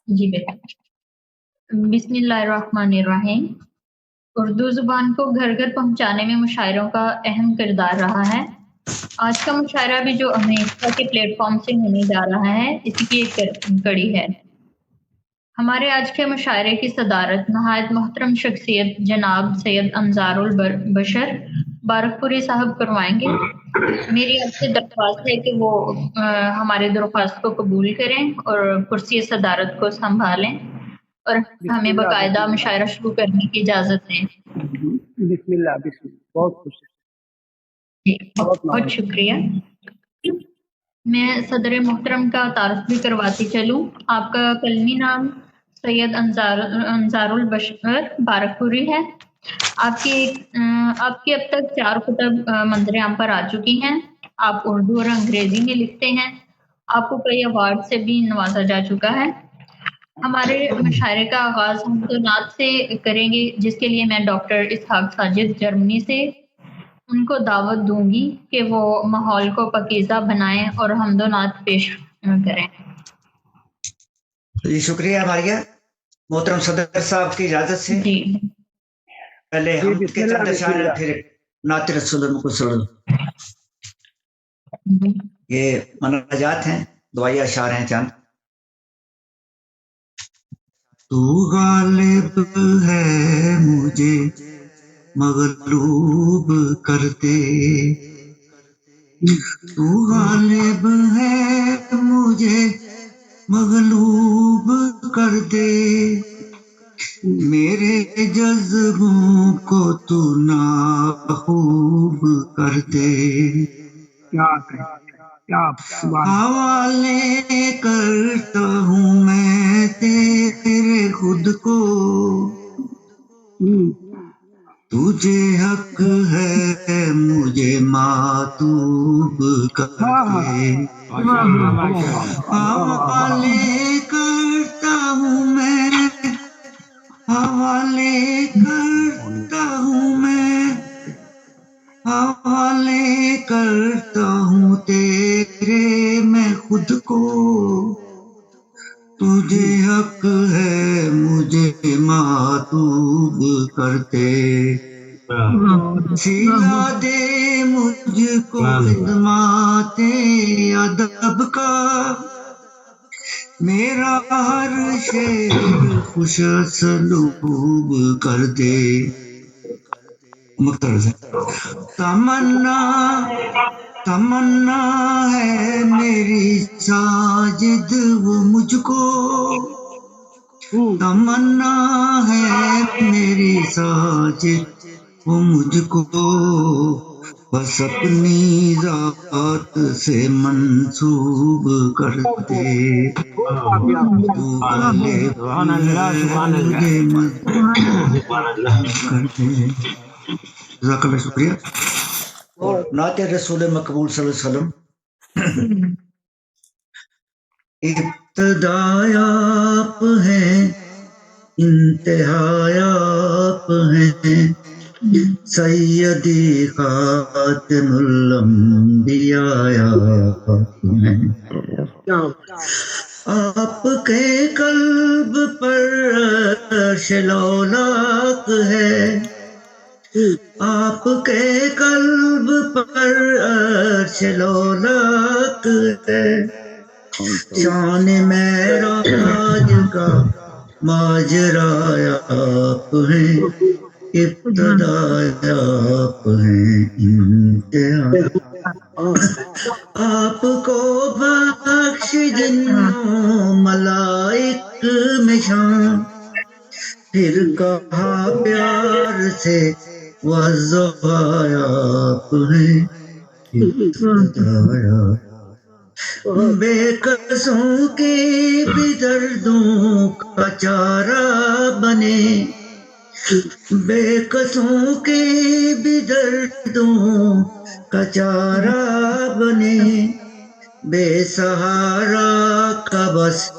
जी बेटा। बिस्मिल्लाहिर्रहमानिर्रहीम। उर्दू ज़ुबान को घर घर पहुँचाने में मुशायरों का अहम किरदार रहा है। आज का मुशायरा भी जो अमेरिका के प्लेटफॉर्म से होने जा रहा है, इसी की एक कड़ी है। हमारे आज के मुशायरे की सदारत नहायत मोहतरम शख्सियत जनाब सैयद अंजारुल बशर बारकपुरी साहब करवाएंगे। मेरी आपसे दरख्वास्त है कि वो हमारे दरख्वास्त को कबूल करें और कुर्सी सदारत को संभालें और हमें बाकायदा मुशायरा शुरू करने की इजाज़त दें। बिस्मिल्लाह बिस्मिल्लाह। बहुत खुश जी, बहुत शुक्रिया। मैं सदर मोहतरम का तारुफ भी करवाती चलूँ। आपका कलमी नाम सैयद अंजारुल बशर बारकपुरी है। आपकी अब तक 4 कुतब मंजर आम पर आ चुकी हैं। आप उर्दू और अंग्रेजी में लिखते हैं। आपको कई अवार्ड से भी नवाजा जा चुका है। हमारे मुशायरे का आगाज हमदो नात से करेंगे, जिसके लिए मैं डॉक्टर इसहाक साजिद जर्मनी से उनको दावत दूंगी कि वो माहौल को पकीज़ा बनाएं और हमदो नात पेश करें। जी शुक्रिया मारिया। मोहतरम सदर साहब की इजाजत से जी पहले हम के चंद अशार फिर नात रसूल को सुन। ये मनाजात हैं, दुआई अशार हैं चंद। तू गालिब है मुझे मगलूब कर दे, तू गालिब है मुझे मगलूब कर दे, मेरे जज्बों को तू नाखूब कर दे। हवाले करता हूँ मैं तेरे खुद को, तुझे हक है मुझे मातूब करके। हवाले करता हूँ मैं, हवाले करता हूँ मैं, हवाले करता हूँ तेरे मैं खुद को, तुझे हक है मुझे मातूब करते। सिला दे मुझको खिदमाते अदब का, मेरा हर शेर खुश सलूब कर दे। तमन्ना तमन्ना है मेरी साजिद वो मुझको, तमन्ना है मेरी साजिद वो मुझको, बस अपनी जात से मंसूब कर दे। तू गालिब मुझे मजबूर कर दे। जज़ाकल्लाह, शुक्रिया। और नाते रसूल मकबूल सल्लल्लाहु अलैहि वसल्लम। इब्तिदायाप हैं, इंतहायाप हैं, सैयदी खातिमुल अंबियायाप हैं। आपके कल्ब पर शलोलाक है, आपके कल्ब पर शलोलाक है, शान मेराज का माजरा आप हैं, इब्तिदा आप हैं, इंतहा आपको बख्श जिन्नों मलाइक में शान, फिर कहा प्यार से वज़्ज़ाया आप हैं, इब्तिदाया बेकसों के भी दर्दों का चारा बने, बेकसों के भी दर्दों का चारा बने, बेसहारा का बस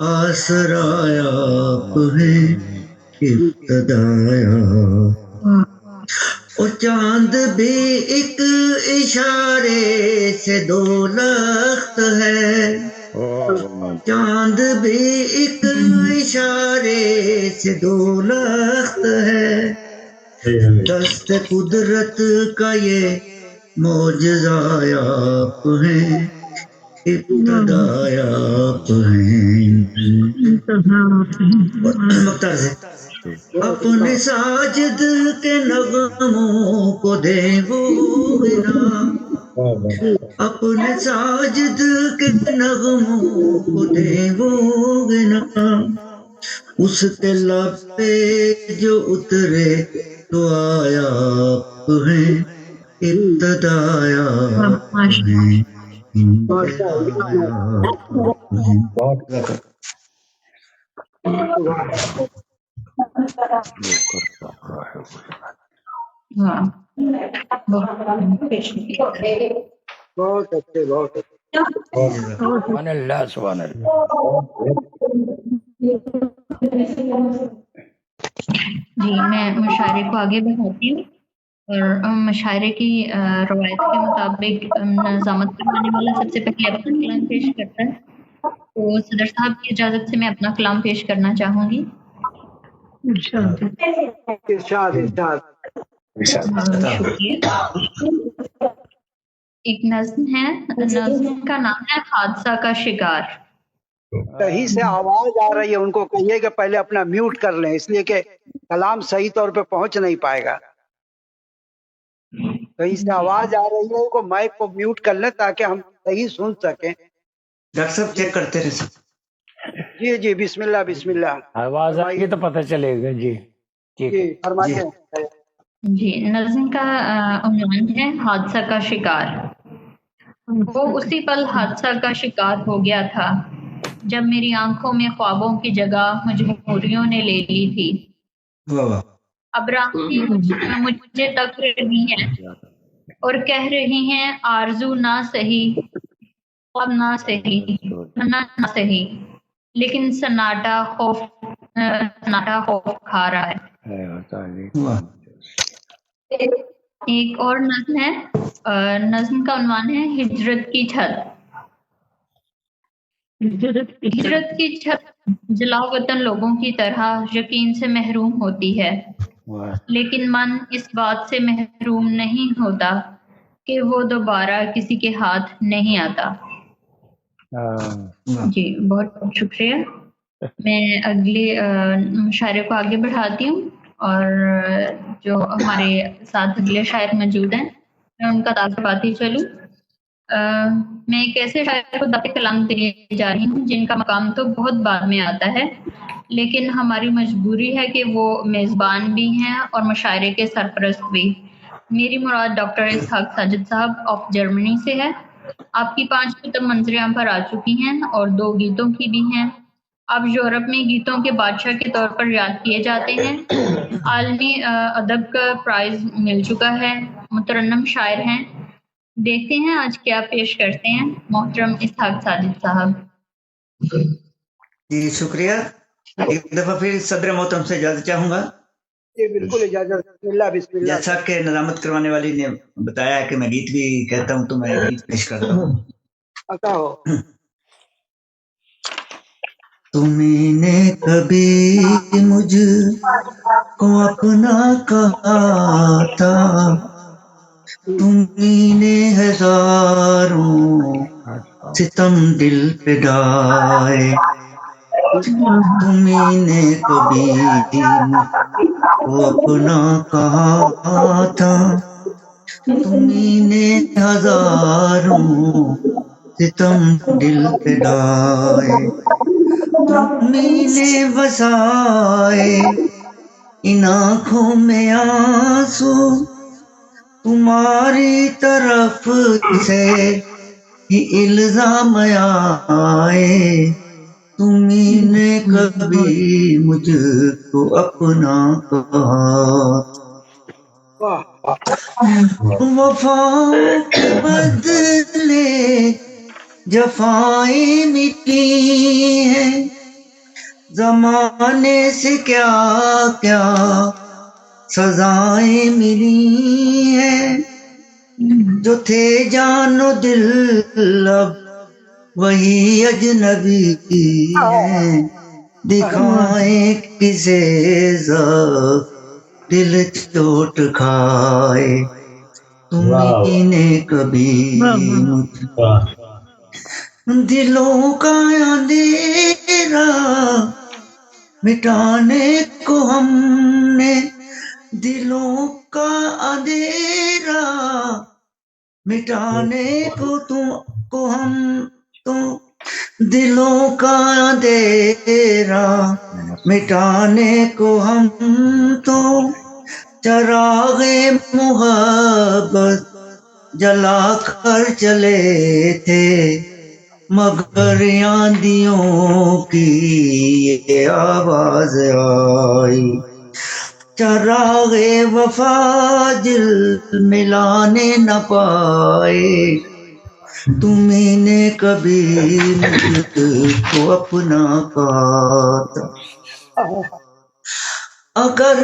आसरा आप हैं, इब्तिदाया اور چاند بھی ایک اشارے سے دو لخت ہے، چاند بھی ایک اشارے سے دو لخت ہے، دست قدرت کا یہ معجزہ آپ ہیں، ابتدا آپ ہیں۔ مختار سے اپنے ساجد کے نغموں کو دے وہ غنا، اپنے ساجد کے نغموں کو دے وہ غنا، اس کے لب پہ جو اترے تو آیا آپ ہیں، ابتدا آپ ہیں، بہت اچھے بہت اچھے۔ سبحان اللہ سبحان اللہ۔ جی میں مشاعرے کو آگے بڑھاتی ہوں، اور مشاعرے کی روایت کے مطابق نظامت کروانے والا سب سے پہلے اپنا کلام پیش کرتا ہے، تو صدر صاحب کی اجازت سے میں اپنا کلام پیش کرنا چاہوں گی۔ ارشاد ارشاد۔ شکریہ۔ ایک نظم ہے، نظم کا نام ہے حادثہ کا شکار۔ صحیح سے آواز آ رہی ہے، ان کو کہیے کہ پہلے اپنا میوٹ کر لیں، اس لیے کہ کلام صحیح طور پہ پہنچ نہیں پائے گا۔ صحیح سے آواز آ رہی ہے، ان کو مائک کو میوٹ کر لیں تاکہ ہم صحیح سن سکیں۔ ڈاکٹر صاحب چیک کرتے رہے سر۔ جی جی بسم اللہ بسم اللہ۔ آواز آئے گی تو پتہ چلے گا۔ جی ٹھیک ہے جی فرمائیے۔ جی نظم کا عنوان ہے حادثہ کا شکار۔ وہ اسی پل حادثہ کا شکار ہو گیا تھا جب میری آنکھوں میں خوابوں کی جگہ مجبوریوں نے لے لی تھی۔ واہ واہ۔ اب راہیں مجھے تک رہی ہیں اور کہہ رہی ہیں آرزو نہ سہی، خواب نہ سہی، نہ سہی، لیکن سناٹا خوف کھا رہا ہے۔ ایک اور نظم ہے، نظم کا عنوان ہے ہجرت کی چھت۔ ہجرت کی چھت جلا وطن لوگوں کی طرح یقین سے محروم ہوتی ہے، لیکن من اس بات سے محروم نہیں ہوتا کہ وہ دوبارہ کسی کے ہاتھ نہیں آتا۔ جی بہت بہت شکریہ۔ میں اگلے مشاعرے کو آگے بڑھاتی ہوں، اور جو ہمارے ساتھ اگلے شاعر موجود ہیں میں ان کا تعارفاتی چلوں۔ میں ایک ایسے شاعر کو دعوت کلام دینے جا رہی ہوں جن کا مقام تو بہت بعد میں آتا ہے، لیکن ہماری مجبوری ہے کہ وہ میزبان بھی ہیں اور مشاعرے کے سرپرست بھی۔ میری مراد ڈاکٹر اسحاق ساجد صاحب آف جرمنی سے ہے۔ آپ کی 5 کتب منظر عام پر آ چکی ہیں اور 2 گیتوں کی بھی ہیں۔ آپ یورپ میں گیتوں کے بادشاہ کے طور پر یاد کیے جاتے ہیں۔ عالمی ادب کا پرائز مل چکا ہے، مترنم شاعر ہیں۔ دیکھتے ہیں آج کیا پیش کرتے ہیں محترم اسحاق ساجد صاحب۔ جی شکریہ۔ ایک دفعہ پھر صدر محترم سے اجازت چاہوں گا۔ جی بالکل اجازت۔ بسم اللہ بسم اللہ۔ جیسا کہ نظامت کروانے والی نے بتایا ہے کہ میں گیت بھی کہتا ہوں، تو میں گیت پیش کرتا ہوں۔ پتا ہو تمہیں نے کبھی مجھ کو اپنا کہا تھا، تمہیں نے ہزاروں ستم دل پہ ڈائے، تمہیں نے کبھی مجھ کو اپنا کہا تھا، تمہیں نے ہزاروں ستم دل پہ ڈائے، تمہیں نے بسائے ان آنکھوں میں آنسو، تمہاری طرف سے ہی الزام آئے، تمہیں نے کبھی مجھ کو اپنا کہا، وفاؤں کے بدلے جفائیں مٹی ہیں، زمانے سے کیا کیا سزائیں ملی ہیں، جو تھے جان و دل اب وہی اجنبی ہیں، دکھائیں کسے دل چوٹ کھائے، تمہیں نے کبھی دلوں کا اندھیرا مٹانے کو ہم نے، دلوں کا اندھیرا مٹانے کو ہم تو، دلوں کا اندھیرا مٹانے کو ہم تو، چراغ محبت جلا کر چلے تھے، مگر آندھیوں کی یہ آواز آئی، چراغ وفا دل ملانے نہ پائے، تمہیں نے کبھی مجھ کو اپنا پاتا، اگر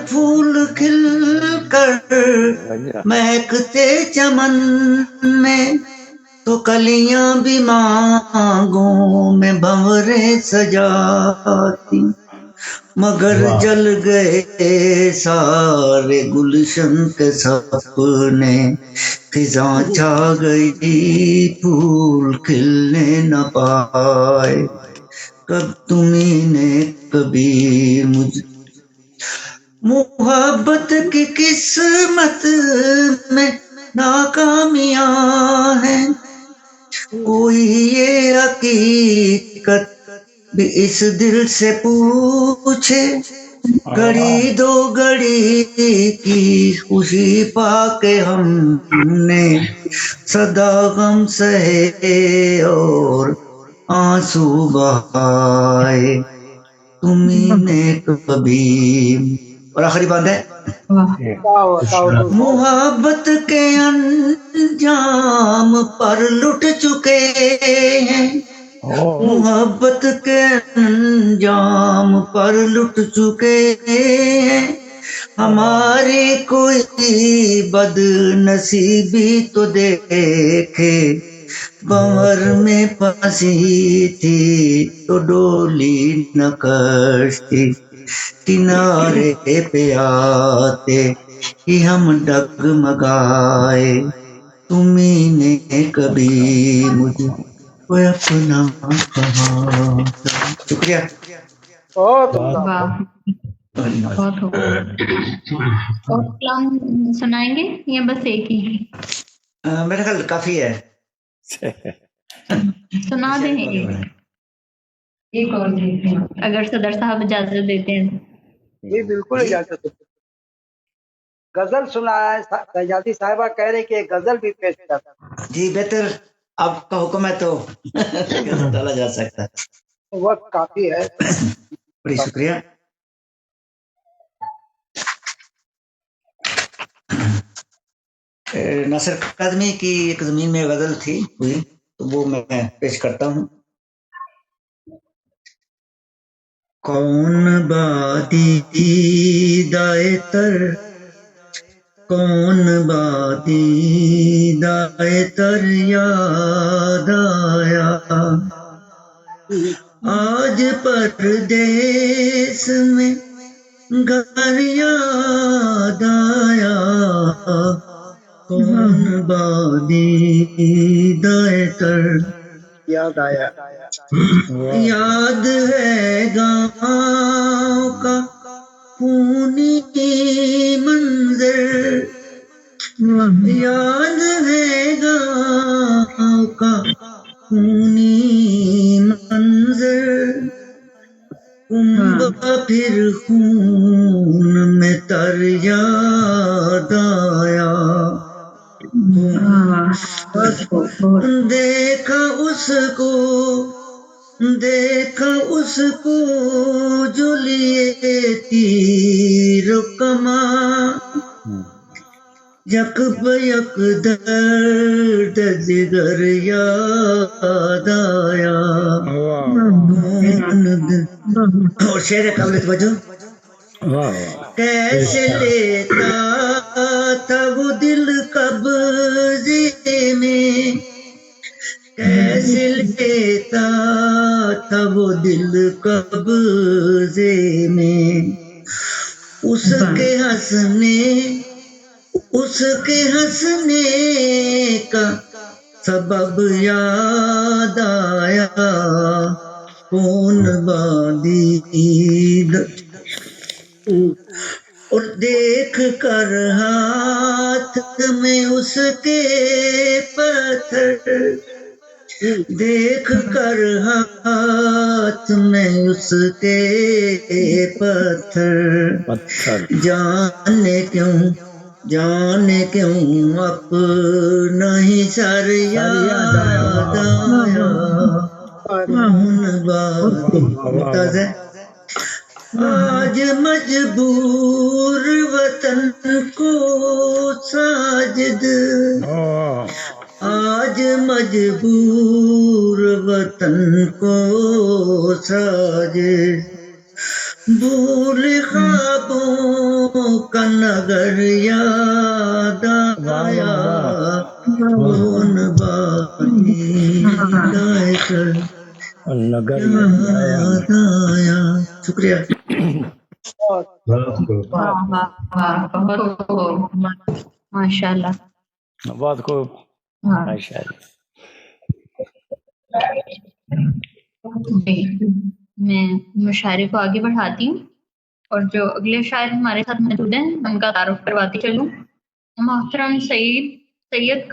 پھول کھل کر مہکتے چمن میں، تو کلیاں بھی مانگوں میں بھنورے سجاتی، مگر جل گئے سارے گلشن کے سپنے، خزاں چھا گئی پھول کھلنے نہ پائے، کب تمہیں نے کبھی مجھ محبت کی قسمت میں ناکامیاں ہیں، کوئی یہ حقیقت بھی اس دل سے پوچھے، گھڑی دو گھڑی کی خوشی پا کے ہم نے صدا غم سہے اور آنسو بہائے، تمہیں نے کبھی، اور آخری بات ہے، محبت کے انجام پر لٹ چکے ہیں، محبت کے انجام پر لٹ چکے ہیں، ہماری کوئی بد نصیبی تو دیکھے، بھنور میں پھنسی تھی تو ڈولی نہ کشتی، کنارے پہ آتے ہی ہم ڈگمگائے، تمہیں نے کبھی مجھے کوئی اپنا کہا، شکریہ۔ بہت واہ، بہت ہو گیا۔ اور کلام سنائیں گے یا بس ایک ہی؟ میرا خیال کافی ہے، سنا دیں ایک اور دیکھتے ہیں اگر صدر صاحب اجازت دیتے ہیں۔ جی بالکل اجازت ہے۔ غزل سنا ہے، شہزادی صاحبہ کہہ رہے کہ ایک غزل بھی پیش کرتا۔ جی بہتر، آپ کا حکم ہے تو ڈالا جا سکتا ہے، وقت کافی ہے۔ بڑی شکریہ۔ ناصر قادمی کی ایک زمین میں غزل تھی ہوئی، تو وہ میں پیش کرتا ہوں۔ کون بادی دائے تر، کون بادی دائے تر یاد آیا، آج پردیس میں گھر یاد آیا، کون بادی دائے تر یاد آیا، یاد ہے گاؤں کا خونی منظر، یاد ہے گاؤں کا خونی منظر، کنبہ پھر خون میں تر یاد آیا، دیکھا اس کو جو لیے تیر و کمان، یک بیک درد جگر یاد آیا، اور شعر قابل توجہ، कैसे लेता था वो दिल कब्जे में, कैसे लेता था वो दिल कब्जे में, उसके हंसने का सबब याद आया, कौन बादीद और देख कर हाथ में उसके पत्थर, देख कर हाथ में उसके पत्थर, जाने क्यों अपना ही सर याद आया, कौन बात है। आज मजबूर वतन को साजिद, आज मजबूर वतन को साजिद, भूल ख्वाबों का नगर याद आया, कौन बानी गायकर नगर याद आया। शुक्रिया। वाह वाह वाह, बहुत खूब, माशाल्लाह, बहुत खूब, हाँ माशाल्लाह। जी, मैं मुशायरे को आगे बढ़ाती हूँ और जो अगले शायर हमारे साथ मौजूद हैं उनका तारुफ करवाती चलूँ। मोहतरम सैयद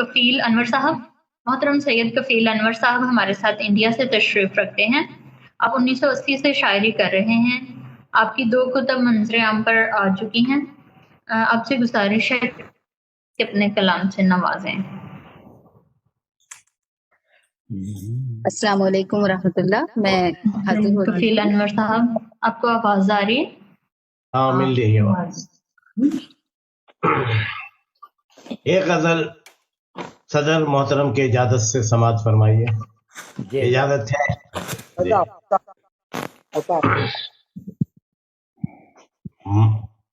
कफील अनवर साहब, मोहतरम सैयद कफील अनवर साहब हमारे साथ इंडिया से तशरीफ रखते हैं। आप 1980 से शायरी कर रहे हैं। आपकी 2 कुतब मंजर आम पर आ चुकी हैं। आपसे गुजारिश है कि अपने कलाम से नवाजें। अस्सलाम वालेकुम रहमतुल्लाह। मैं हाजिर हो कफील अनवर साहब, आपको आवाज आ रही है? हाँ, मिल रही है आवाज। एक गजल सदर मोहतरम के इजाजत से समाज फरमाइए। इजाजत है?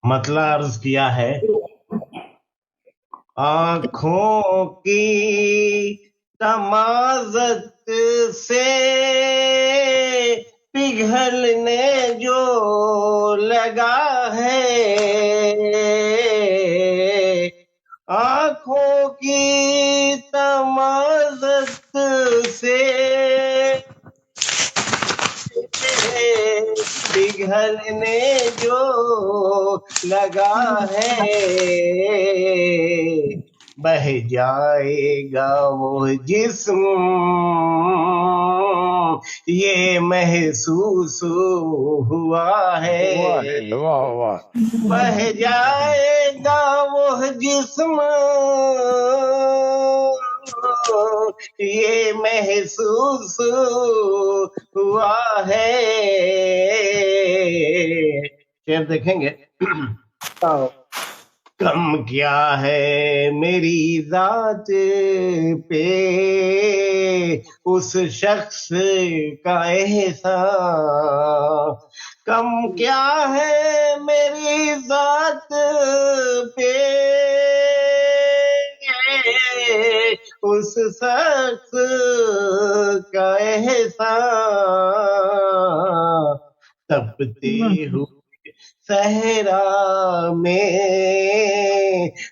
मतला अर्ज किया है, आँखों की तमाज़त से पिघलने जो लगा है, आँखों की तमाज़त से पिघलने जो लगा है, बह जाएगा वो जिस्म ये महसूस हुआ है, बह जाएगा वो जिस्म ये महसूस हुआ है। शेर देखेंगे। कम क्या है मेरी जात पे उस शख्स का एहसान, कम क्या है मेरी जात पे उस शख्स का एहसान, तपते हुए सहरा में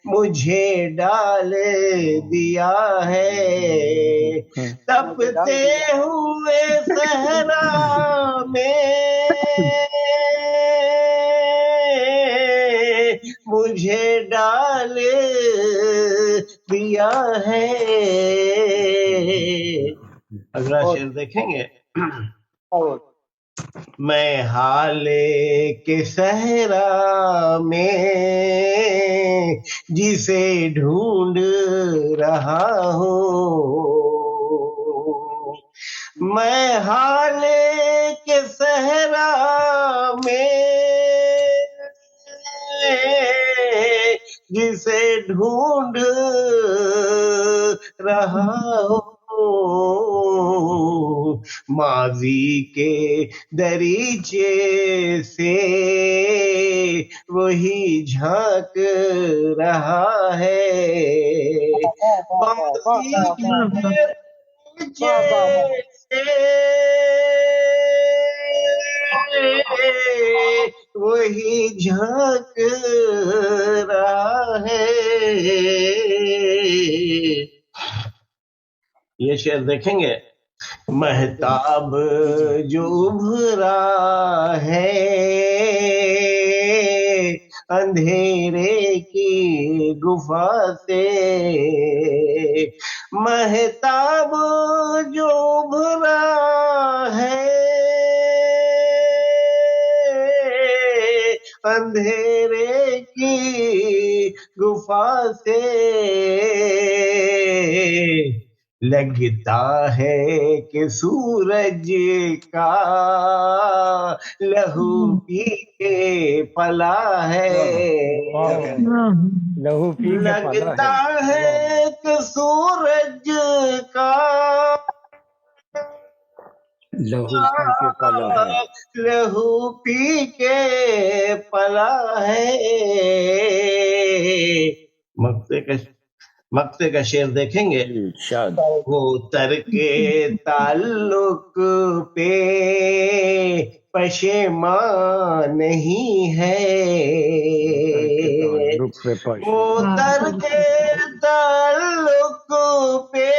मुझे डाल दिया है, तपते हुए सहरा में मुझे डाल दिया है। अगला शेर देखेंगे। मैं हाले के सहरा में जिसे ढूंढ रहा हूँ, मैं हाले के सहरा में जिसे ढूंढ रहा हूँ, ماضی کے دریچے سے وہی جھانک رہا ہے، ماضی کے دریچے سے وہی جھانک رہا ہے۔ یہ شعر دیکھیں گے، مہتاب جو ابھرا ہے اندھیرے کی گفا سے، مہتاب جو ابھرا ہے اندھیرے کی گفا سے، لگتا ہے کہ سورج کا لہو پی کے پلا ہے، لہو پی کے لگتا ہے کہ سورج کا لہو پی کے پلا ہے، لہو پی کے پلا ہے۔ مقطع کا شعر دیکھیں گے، شاد وہ ترک تعلق پہ پشیمان نہیں ہے، وہ ترک تعلق پہ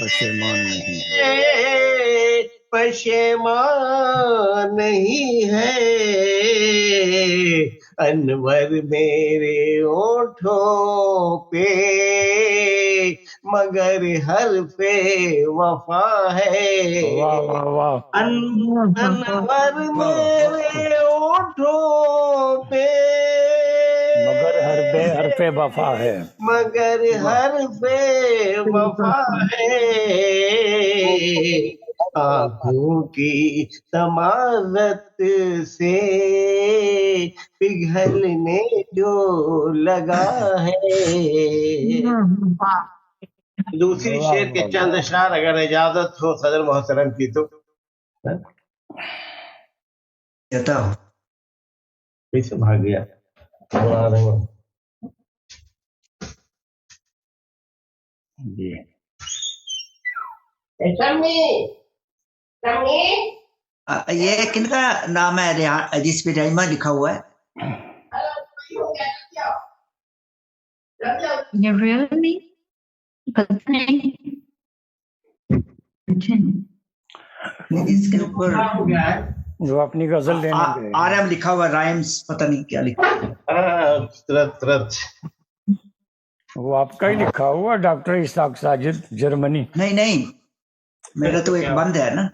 پشیمان نہیں پشیمان نہیں ہے، انور میرے ہونٹوں پہ مگر حرف وفا ہے، انور میرے ہونٹوں پہ مگر حرف وفا ہے، مگر حرف وفا ہے، آنکھوں کی تمازت سے پگھلنے جو لگا ہے۔ دوسری شعر کے چند اشعار اگر اجازت ہو صدر محترم کی تو پیچھے بھاگ گیا۔ جی یہ کن کا نام ہے جس پہ رحیمہ لکھا ہوا ہے؟ یہ ریئل می پتہ نہیں، اس کے اوپر جو اپنی غزل دینے گئے RM لکھا ہوا ہے، رائمز پتہ نہیں کیا لکھا ہے۔ وہ آپ کا ہی لکھا ہوا، ڈاکٹر اسحاق ساجد جرمنی؟ نہیں میرا تو ایک بند ہے نا،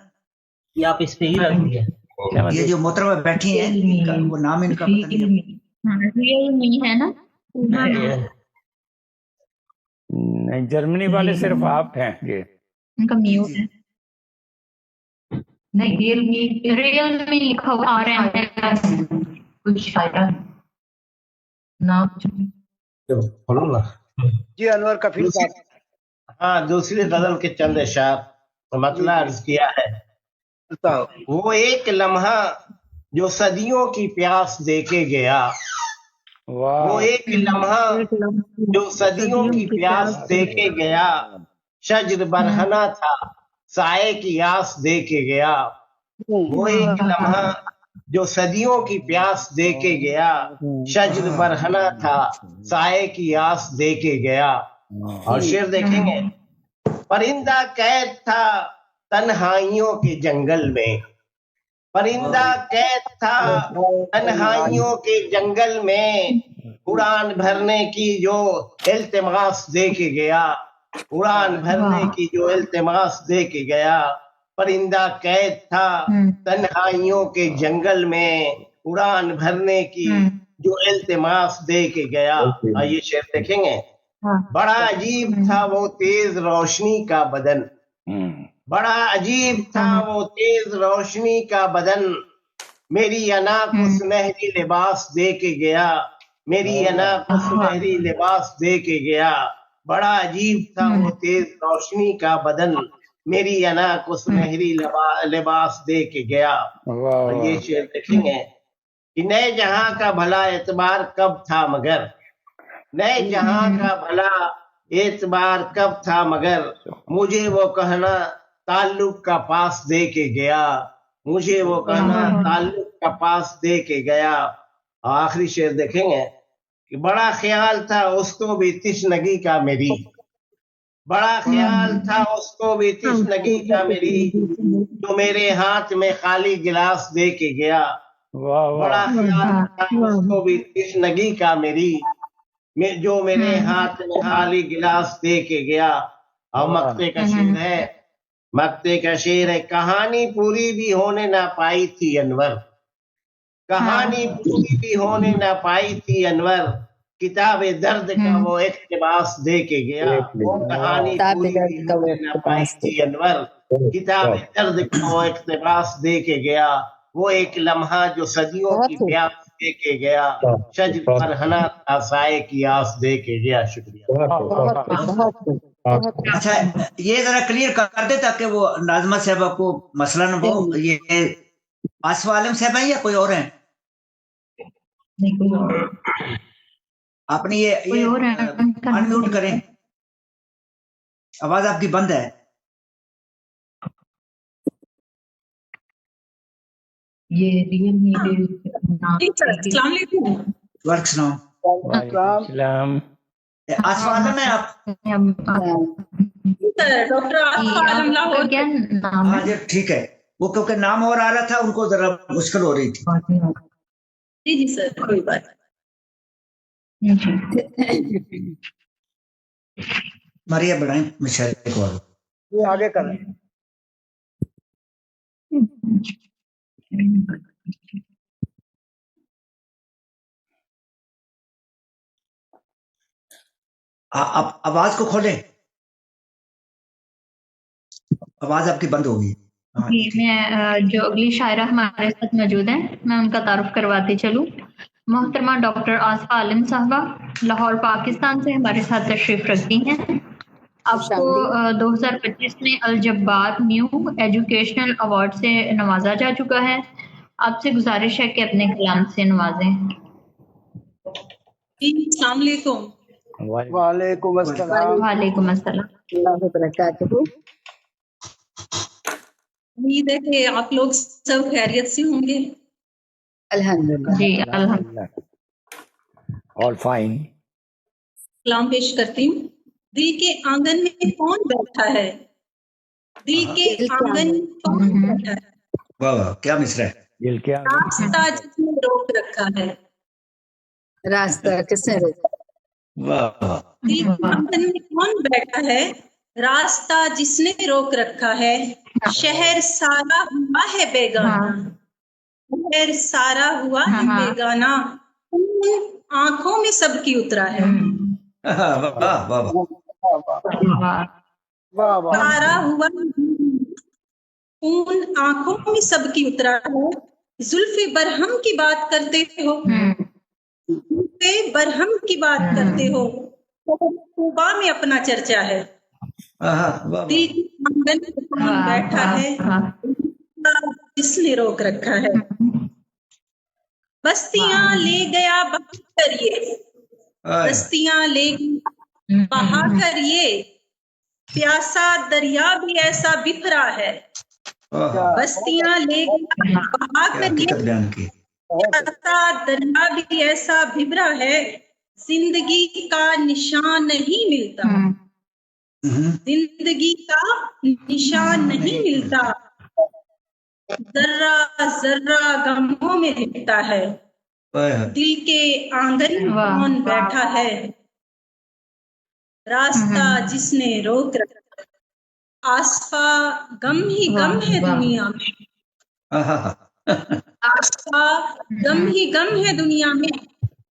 یہ آپ اس پہ ہی رکھ دیا۔ یہ جو محترمہ بیٹھی ہیں وہ نام ان کا پتہ نہیں۔ ریئل می ہے نا؟ نہیں، جرمنی والے صرف آپ ہیں یہ، ان کا میوٹ ہے۔ نہیں، ریئل می لکھا ہوا آ رہا ہے کچھ شاعرہ نام۔ جی انور کفیل صاحب۔ ہاں، دوسری غزل کے چند اشعار مطلب عرض کیا ہے، وہ ایک لمحہ جو صدیوں کی پیاس دے کے گیا، وہ ایک لمحہ جو صدیوں کی پیاس دے کے گیا، شجر برہنہ تھا سائے کی آس دے کے گیا، وہ ایک لمحہ جو صدیوں کی پیاس دے کے گیا، شجر برہنہ تھا سائے کی آس دے کے گیا۔ اور شعر دیکھیں گے، پرندہ قید تھا تنہائیوں کے جنگل میں، پرندہ قید تھا تنہائیوں کے جنگل میں، اڑان بھرنے کی جو التماس دے کے گیا، اڑان بھرنے کی جو التماس دے کے گیا، پرندہ قید تھا تنہائیوں کے جنگل میں، اڑان بھرنے کی جو التماس دے کے گیا۔ یہ شعر دیکھیں گے، بڑا عجیب تھا وہ تیز روشنی کا بدن، بڑا عجیب تھا وہ تیز روشنی کا بدن، میری انا کو سنہری لباس دے کے گیا، میری انا کو سنہری لباس دے کے گیا، بڑا عجیب تھا وہ تیز روشنی کا بدن، میری انا کو سنہری لباس دے کے گیا. اور یہ شعر دیکھیں گے کہ نئے جہاں کا بھلا اعتبار کب تھا مگر, نئے جہاں کا بھلا اعتبار کب تھا مگر, مجھے وہ کہنا تعلق کا پاس دے کے گیا, مجھے وہ کہنا تعلق کا پاس دے کے گیا. آخری شعر دیکھیں گے کہ بڑا خیال تھا اس کو بھی تشنگی کا میری, بڑا خیال تھا اس کو بھی تشنگی کا میری, جو میرے ہاتھ میں خالی گلاس دے کے گیا. بڑا خیال تھا اس کو بھی تشنگی کا میری, جو میرے ہاتھ میں خالی گلاس دے کے گیا. اور مقطع کا شعر ہے, مقطع کا شعر ہے, کہانی پوری بھی ہونے نہ پائی تھی انور, کہانی پوری بھی ہونے نہ پائی تھی انور, کتاب درد کا وہ اقتباس دے کے گیا. کہانی پوری بھی ہونے نہ پائی تھی انور, کتاب درد کا وہ اقتباس دے کے گیا. وہ ایک لمحہ جو صدیوں کی پیاس دے کے گیا, شجر پر ہنا سائے کی آس دے کے گیا. شکریہ. اچھا یہ ذرا کلیئر کر دے تاکہ وہ ناظمہ صاحبہ کو مثلاً وہ یہ آصف عالم صاحب ہیں یا کوئی اور ہیں؟ آپ نے یہ انمیوٹ کریں, آواز آپ کی بند ہے. السلام علیکم. وعلیکم السلام. آصف عالم ہے آپ؟ ڈاکٹر آصف عالم لاہور. ہاں جی ٹھیک ہے, وہ کیونکہ نام اور آ رہا تھا ان کو ذرا مشکل ہو رہی تھی. جی جی سر کوئی بات. ماریا بڑھائیں مشاعرے کو یہ آگے کریں. آواز کو کھولیں, آواز آپ کی بند ہوگی. جی میں جو اگلی شاعرہ ہمارے ساتھ موجود ہیں میں ان کا تعارف کرواتی چلوں. محترمہ ڈاکٹر آصفہ عالم صاحبہ لاہور پاکستان سے ہمارے ساتھ تشریف رکھتی ہیں. آپ کو 2025 میں الجبار نیو ایجوکیشنل ایوارڈ سے نوازا جا چکا ہے. آپ سے گزارش ہے کہ اپنے کلام سے نوازیں. السلام علیکم. وعلیکم السلام. وعلیکم السلام. اللہ وبرکاتہ. امید ہے کہ آپ لوگ سب خیریت سے ہوں گے. الحمدللہ. جی الحمدللہ. اور فائن. سلام پیش کرتی ہوں. دل کے آنگن میں کون بیٹھا ہے, دل کے آنگن میں کون بیٹھا ہے, واہ واہ کیا مصرع ہے. دل کے راستہ جس نے روک رکھا ہے, راستہ کس نے روکا. واہ. دل کے آنگن میں کون بیٹھا ہے, راستہ جس نے روک رکھا ہے, شہر سارا ہوا ہے بیگانہ, شہر سارا ہوا ہے بیگانہ, آنکھوں میں سب کی اترا ہے. سارا ہوا خون آنکھوں میں سب کی اترا ہے. زلف برہم کی بات کرتے ہو, زلف برہم کی بات کرتے ہو, طوبا میں اپنا چرچا ہے. دل کے آنگن میں کون بیٹھا ہے, جس نے روک رکھا ہے. بستیاں لے گیا بہا کر یہ, بستیاں لے بہا کر یہ, پیاسا دریا بھی ایسا بکھرا ہے. بستیاں لے گیا بہا کر یہ, پیاسا دریا بھی ایسا بھبرا ہے. زندگی کا نشان نہیں ملتا, زندگی کا نشان نہیں ملتا, ذرہ ذرہ غموں میں دکھتا ہے. دل کے آنگن میں کون بیٹھا ہے, راستہ جس نے روک رکھا. آصفہ غم ہی غم ہے دنیا میں, آصفہ غم ہی غم ہے دنیا میں,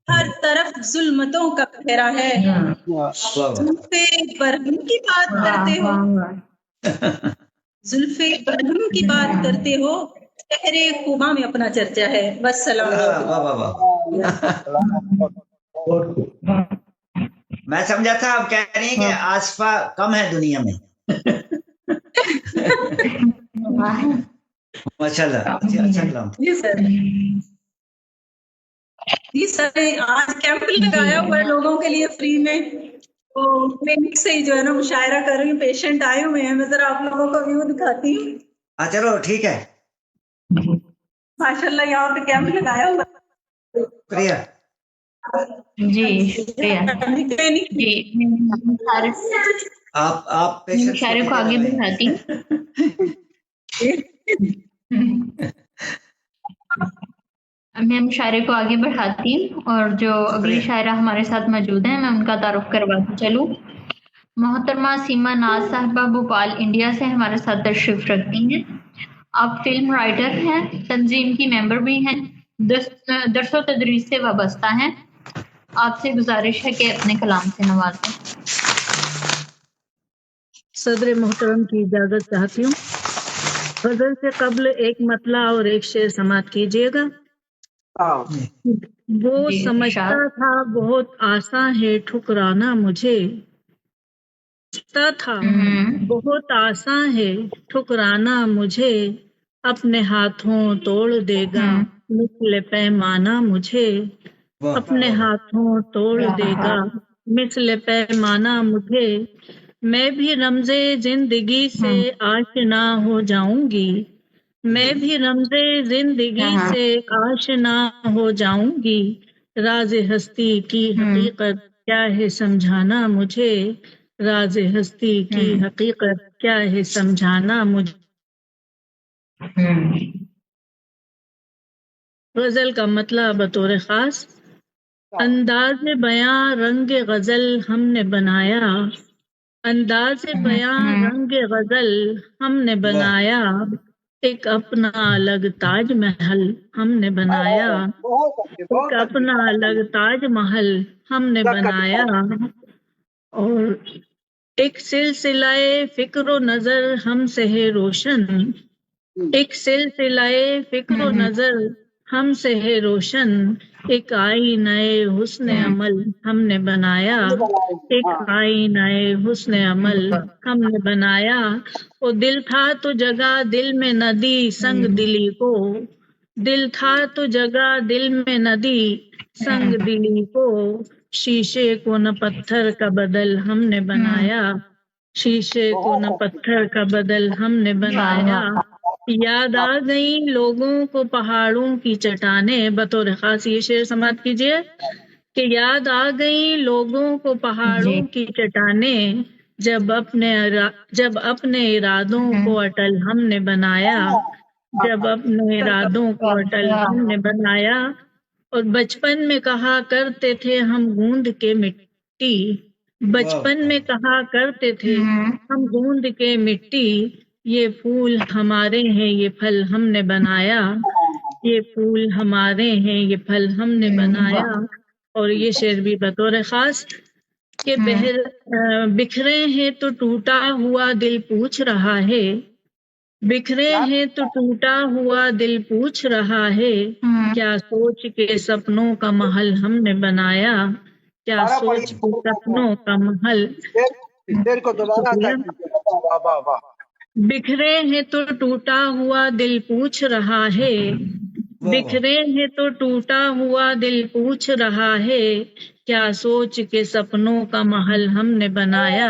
ہر طرف ظلمتوں کا پھیرا ہے. زلف برہم کی بات کرتے ہو, زلف برہم کی بات کرتے ہو, چہرے خوباں میں اپنا چرچا ہے. والسلام علیکم. میں سمجھا تھا آپ کہہ رہی ہیں کہ آصفہ کم ہے دنیا میں. माशाल्लाह, अच्छा कलाम। जी सर, जी सर, आज कैंप लगाया हुआ है लोगों के लिए फ्री में, तो क्लिनिक से ही जो है ना मुशायरा कर रही हूँ, पेशेंट आए हुए हैं, मैं जरा आप लोगों को व्यू दिखाती हूँ। हाँ चलो ठीक है, माशाल्लाह यहाँ पे कैंप लगाया हुआ है। शुक्रिया। जी शुक्रिया जी। आप मैं मुशायरे को आगे बढ़ाती हूँ। मैं मुशायरे को आगे बढ़ाती हूँ और जो अगली शायरा हमारे साथ मौजूद हैं मैं उनका तारुफ करवाती चलूँ। मोहतरमा सीमा नाज साहिबा भोपाल इंडिया से हमारे साथ तशरीफ रखती हैं। आप फिल्म राइटर हैं, तंजीम की मेंबर भी हैं, दरसो तदरीस से वाबस्ता हैं। आपसे गुजारिश है कि अपने कलाम से नवाजें। सदर मोहतरम की इजाजत चाहती हूँ। गजल से कब्ल एक मतला और एक शेर समाप्त कीजिएगा। वो समझता था बहुत आसान है ठुकराना मुझे, था बहुत आसान है ठुकराना मुझे, अपने हाथों तोड़ देगा मिस्ल पैमाना मुझे, अपने हाथों तोड़ देगा मिस्ल पैमाना मुझे। मैं भी रमज़े जिंदगी से आशना हो जाऊंगी, मैं भी रमज़े जिंदगी से आशना हो जाऊंगी। राज हस्ती की हकीकत क्या है समझाना मुझे, राज हस्ती की हकीकत क्या है समझाना मुझे। गजल का मतलब बतौर खास, अंदाज बयां रंग गजल हमने बनाया, अंदाज बयां रंग गजल हमने बनाया, एक अपना अलग ताज महल हमने बनाया, एक अपना अलग ताज महल हमने बनाया। और एक सिलसिलाए फिक्र नजर हमसे है रोशन, एक सिलसिलाए फिक्र नजर हमसे है रोशन, एक आईनाए हुस्न अमल हमने बनाया, एक आईनाए हुस्न अमल हमने बनाया। वो दिल था तो जगह दिल में नदी संग दिली को, दिल था तो जगह दिल में नदी संग दिली को, शीशे को न पत्थर का बदल हमने बनाया, शीशे को न पत्थर का बदल हमने बनाया। याद आ गई लोगों को पहाड़ों की चट्टानें, बतौर खास ये शेर समाप्त कीजिए कि याद आ गई लोगों को पहाड़ों की चट्टानें, जब अपने इरादों को अटल हमने बनाया, जब अपने इरादों को अटल हमने बनाया। और बचपन में कहा करते थे हम गूंद के मिट्टी, बचपन में कहा करते थे हम गूंद के मिट्टी, ये फूल हमारे हैं ये फल हमने बनाया, ये फूल हमारे हैं ये फल हमने बनाया। और ये शेर भी बतौर खास कि बिखरे हैं तो टूटा हुआ दिल पूछ रहा है, बिखरे हैं तो टूटा हुआ दिल पूछ रहा है, क्या सोच के सपनों का महल हमने बनाया, क्या सोच के सपनों का महल। बिखरे हैं तो टूटा हुआ दिल पूछ रहा है, बिखरे हैं तो टूटा हुआ दिल पूछ रहा है, क्या सोच के सपनों का महल हमने बनाया।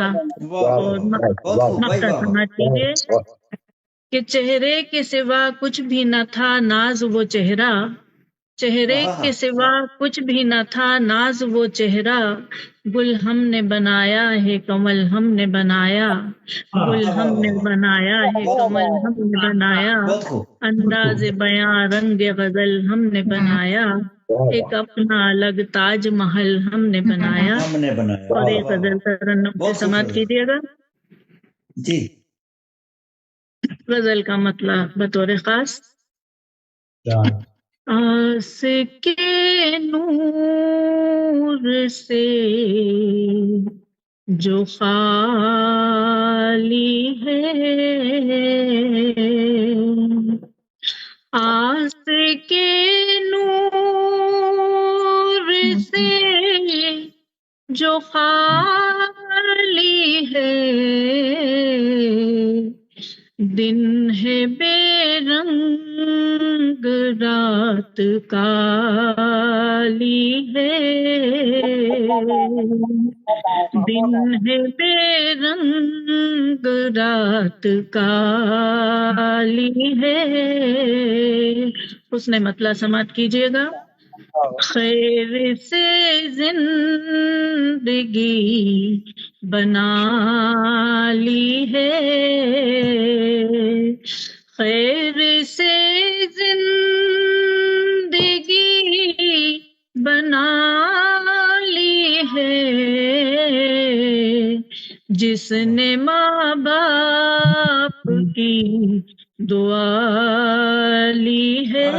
और मक्का समझिए कि चेहरे के सिवा कुछ भी न था नाज वो चेहरा, चेहरे के सिवा कुछ भी न था नाज वो चेहरा, गुल हमने बनाया है कमल हमने बनाया, गुल हमने बनाया है कमल हमने बनाया, अंदाज बयां रंग गजल हमने बनाया, एक अपना अलग ताज महल हमने बनाया। और एक गजल तरन्नुम समाप्त कीजिएगा जी। गजल का मतलब बतौर खास, आस के नूर से जो खाली है, आस के नूर से जो खाली है, दिन है बेरंग रात काली है, दिन है बेरंग रात काली है। उसने मतलब समाप्त कीजिएगा। खैर से जिंदगी बना ली है, खैर से जिंदगी बना ली है, जिसने माँ बाप की दुआ ली है,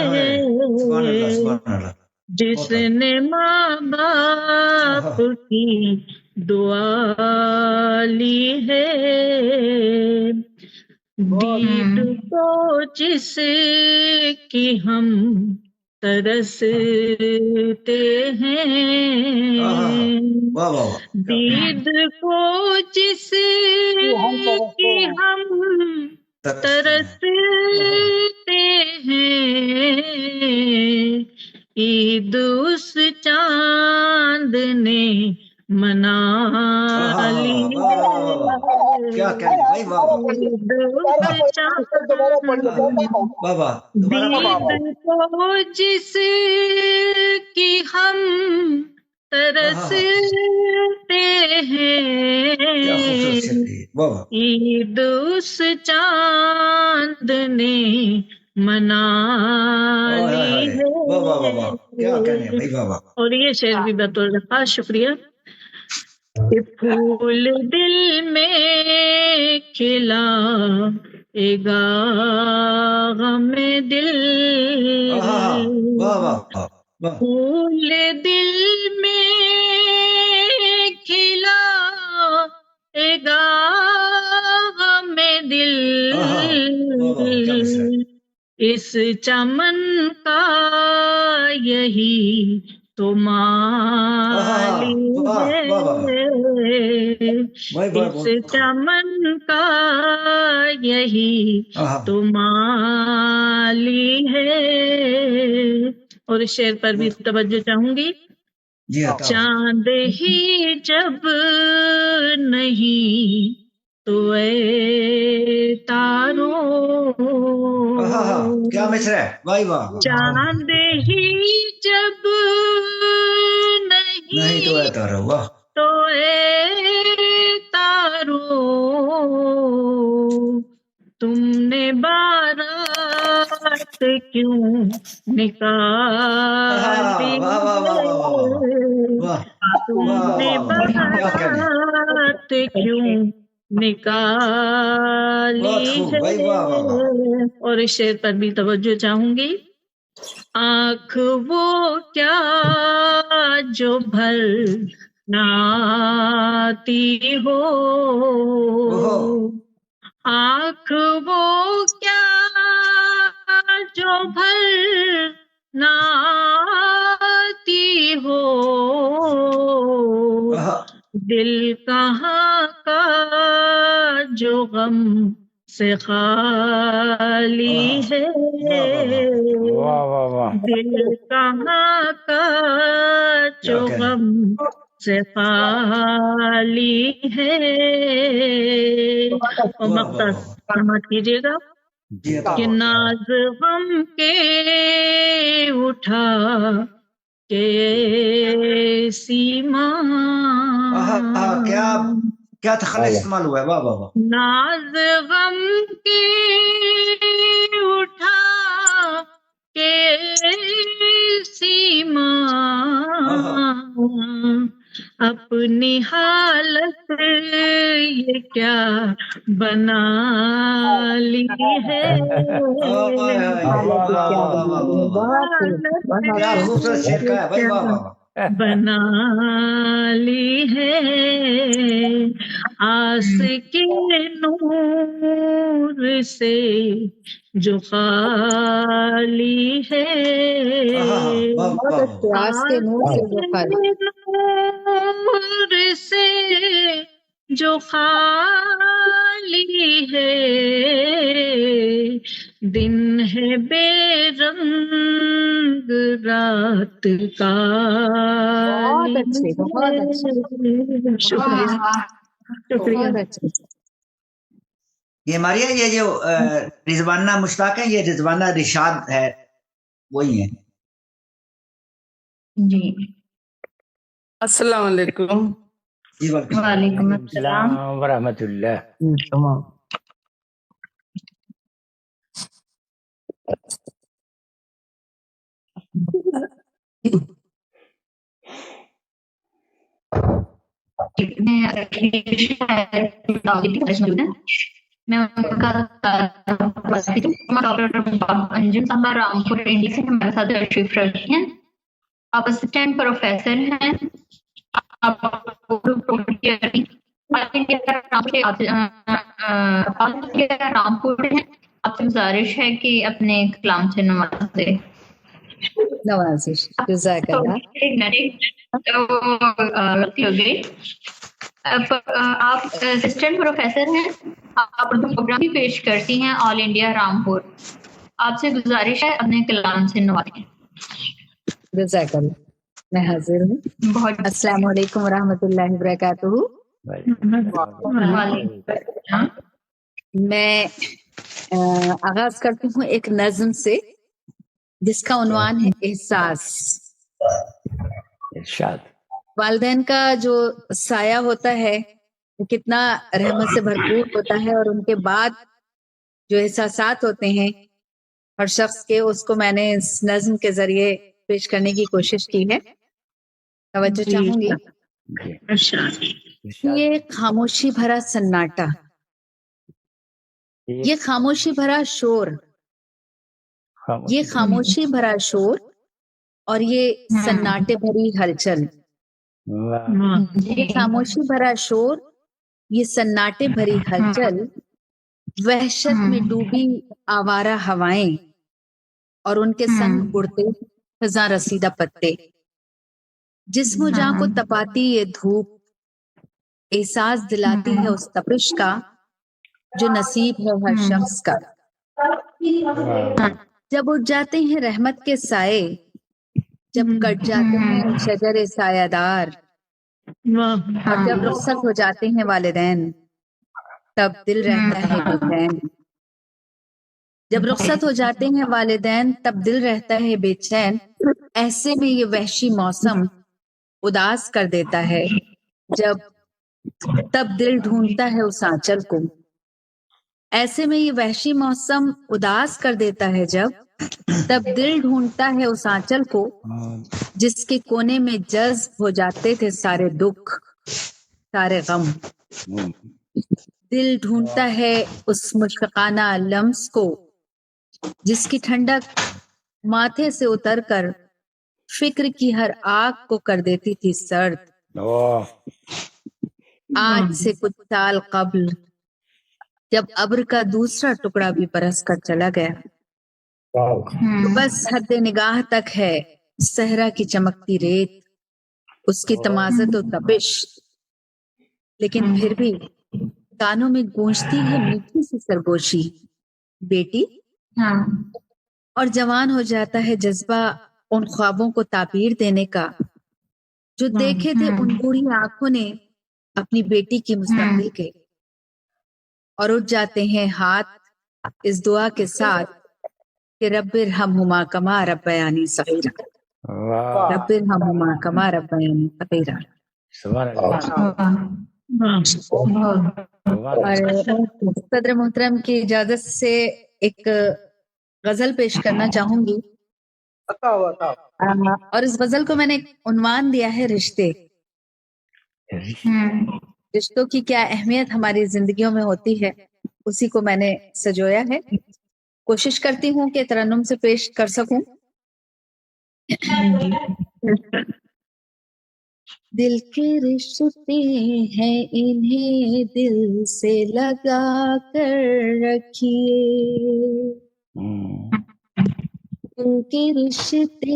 जिसने माँ बाप की दुआ ली है, दीद को जिसकी हम तरसते हैं, दीद को जिसकी हम तरसते हैं, ईद उस चांद ने मना ली है। क्या कहने भाई, वाह वाह, दीद को जिसकी हम तरसते हैं, ईद उस चांद ने मना ली है। क्या कहने भाई, वाह। और ये शेर भी बतौर खास शुक्रिया। कि फूल दिल में खिला एगा गम दिल, फूल दिल में खिला एगा गम दिल, इस चमन का यही तो माली है, इस चमन का यही तो माली है। और इस शेर पर भी तवज्जो चाहूंगी। चांद ही जब नहीं तो ए तारो, क्या मिसरा है भाई, वाह। चांद ही जब नहीं तो ए तारो, वाह, तो ए तारो, तुमने बारात क्यों निकाली, तुमने बारात क्यों निकाली है। और इस शेर पर भी तवज्जो चाहूंगी। आँख वो क्या जो भर नाती हो, आँख वो क्या जो भर नाती हो, दिल कहाँ का जो गम से खाली है, दिल कहाँ का जो गम से खाली है। और मक़सद समाप्त कीजिएगा। कि नाज गम के उठा के सीमा, क्या तखल्लुस इस्तेमाल हुआ है, वाह वाह वाह। नाज गम के उठा के सीमा, अपनी हालत ये क्या बना ली है, बना ली है। आस के नूर से जो खाली है, आस के नूर से جو خالی ہے دن ہے بے رنگ رات کا بہت اچھے، بہت اچھے، شکریہ شکریہ۔ بہت اچھے۔ یہ ماریا یہ جو رضوانہ مشتاق ہے، یہ رضوانہ رشاد ہے، وہی ہے جی السلام علیکم۔ جی وعلیکم السلام ورحمۃ اللہ۔ تمام میں ان کا انجم صاحبہ رامپور انڈیا سے ہمارے ساتھ تشریف رکھتے ہیں۔ آپ اسسٹنٹ پروفیسر ہیں، آپ رامپور ہیں۔ آپ سے گزارش ہے کہ اپنے کلام سے نوازیں۔ نوازش، جزاک اللہ۔ غلطی ہو گئی۔ آپ اسسٹنٹ پروفیسر ہیں، آپ اردو پروگرام بھی پیش کرتی ہیں آل انڈیا رامپور۔ آپ سے گزارش ہے اپنے کلام سے نوازیں۔ جزاک اللہ، میں حاضر ہوں۔ بہت السلام علیکم ورحمۃ اللہ وبرکاتہ۔ میں آغاز کرتی ہوں ایک نظم سے جس کا عنوان ہے احساس۔ ارشاد۔ والدین کا جو سایہ ہوتا ہے وہ کتنا رحمت سے بھرپور ہوتا ہے، اور ان کے بعد جو احساسات ہوتے ہیں ہر شخص کے، اس کو میں نے اس نظم کے ذریعے پیش کرنے کی کوشش کی ہے۔ توجہ چاہوں گی۔ یہ خاموشی بھرا سناٹا، یہ خاموشی بھرا شور، یہ خاموشی بھرا شور اور یہ سناٹے بھری ہلچل، یہ خاموشی بھرا شور، یہ سناٹے بھری ہلچل، وحشت میں ڈوبی آوارہ ہوائیں اور ان کے سنگ اڑتے خزاں رسیدہ پتے، جسم و جاں کو تپاتی یہ دھوپ احساس دلاتی ہے اس تپش کا جو نصیب ہے ہر شخص کا۔ جب اٹھ جاتے ہیں رحمت کے سائے، جب کٹ جاتے ہیں شجر سایہ دار، اور جب رخصت ہو جاتے ہیں والدین تب دل رہتا ہے بے چین۔ جب رخصت ہو جاتے ہیں والدین تب دل رہتا ہے بے چین، ایسے میں یہ وحشی موسم اداس کر دیتا ہے جب، تب دل ڈھونڈتا ہے اس آنچل کو۔ ایسے میں یہ وحشی موسم اداس کر دیتا ہے جب، تب دل ڈھونڈتا ہے اس آنچل کو جس کے کونے میں جذب ہو جاتے تھے سارے دکھ سارے غم۔ دل ڈھونڈتا ہے اس مشفقانہ لمس کو جس کی ٹھنڈک ماتھے سے اتر کر فکر کی ہر آگ کو کر دیتی تھی سرد۔ آج سے کچھ سال قبل جب ابر کا دوسرا ٹکڑا بھی برس کر چلا گیا، تو بس حد نگاہ تک ہے صحرا کی چمکتی ریت، اس کی تمازت و تپش، لیکن پھر بھی کانوں میں گونجتی ہے میٹھی سی سرگوشی، بیٹی۔ اور جوان ہو جاتا ہے جذبہ ان خوابوں کو تعبیر دینے کا جو دیکھے تھے ان بوڑھی آنکھوں نے اپنی بیٹی کی مستقبل کے، اور اٹھ جاتے ہیں ہاتھ اس دعا کے ساتھ کہ رب ارحمہما کما ربیانی صغیرا، رب ارحمہما کما ربیانی صغیرا۔ اور صدر محترم کی اجازت سے ایک غزل پیش کرنا چاہوں گی، اور اس غزل کو میں نے عنوان دیا ہے رشتے۔ رشتوں کی کیا اہمیت ہماری زندگیوں میں ہوتی ہے، اسی کو میں نے سجویا ہے۔ کوشش کرتی ہوں کہ ترنم سے پیش کر سکوں۔ دل کے رشتے ہیں انہیں دل سے لگا کر رکھیے، के रिश्ते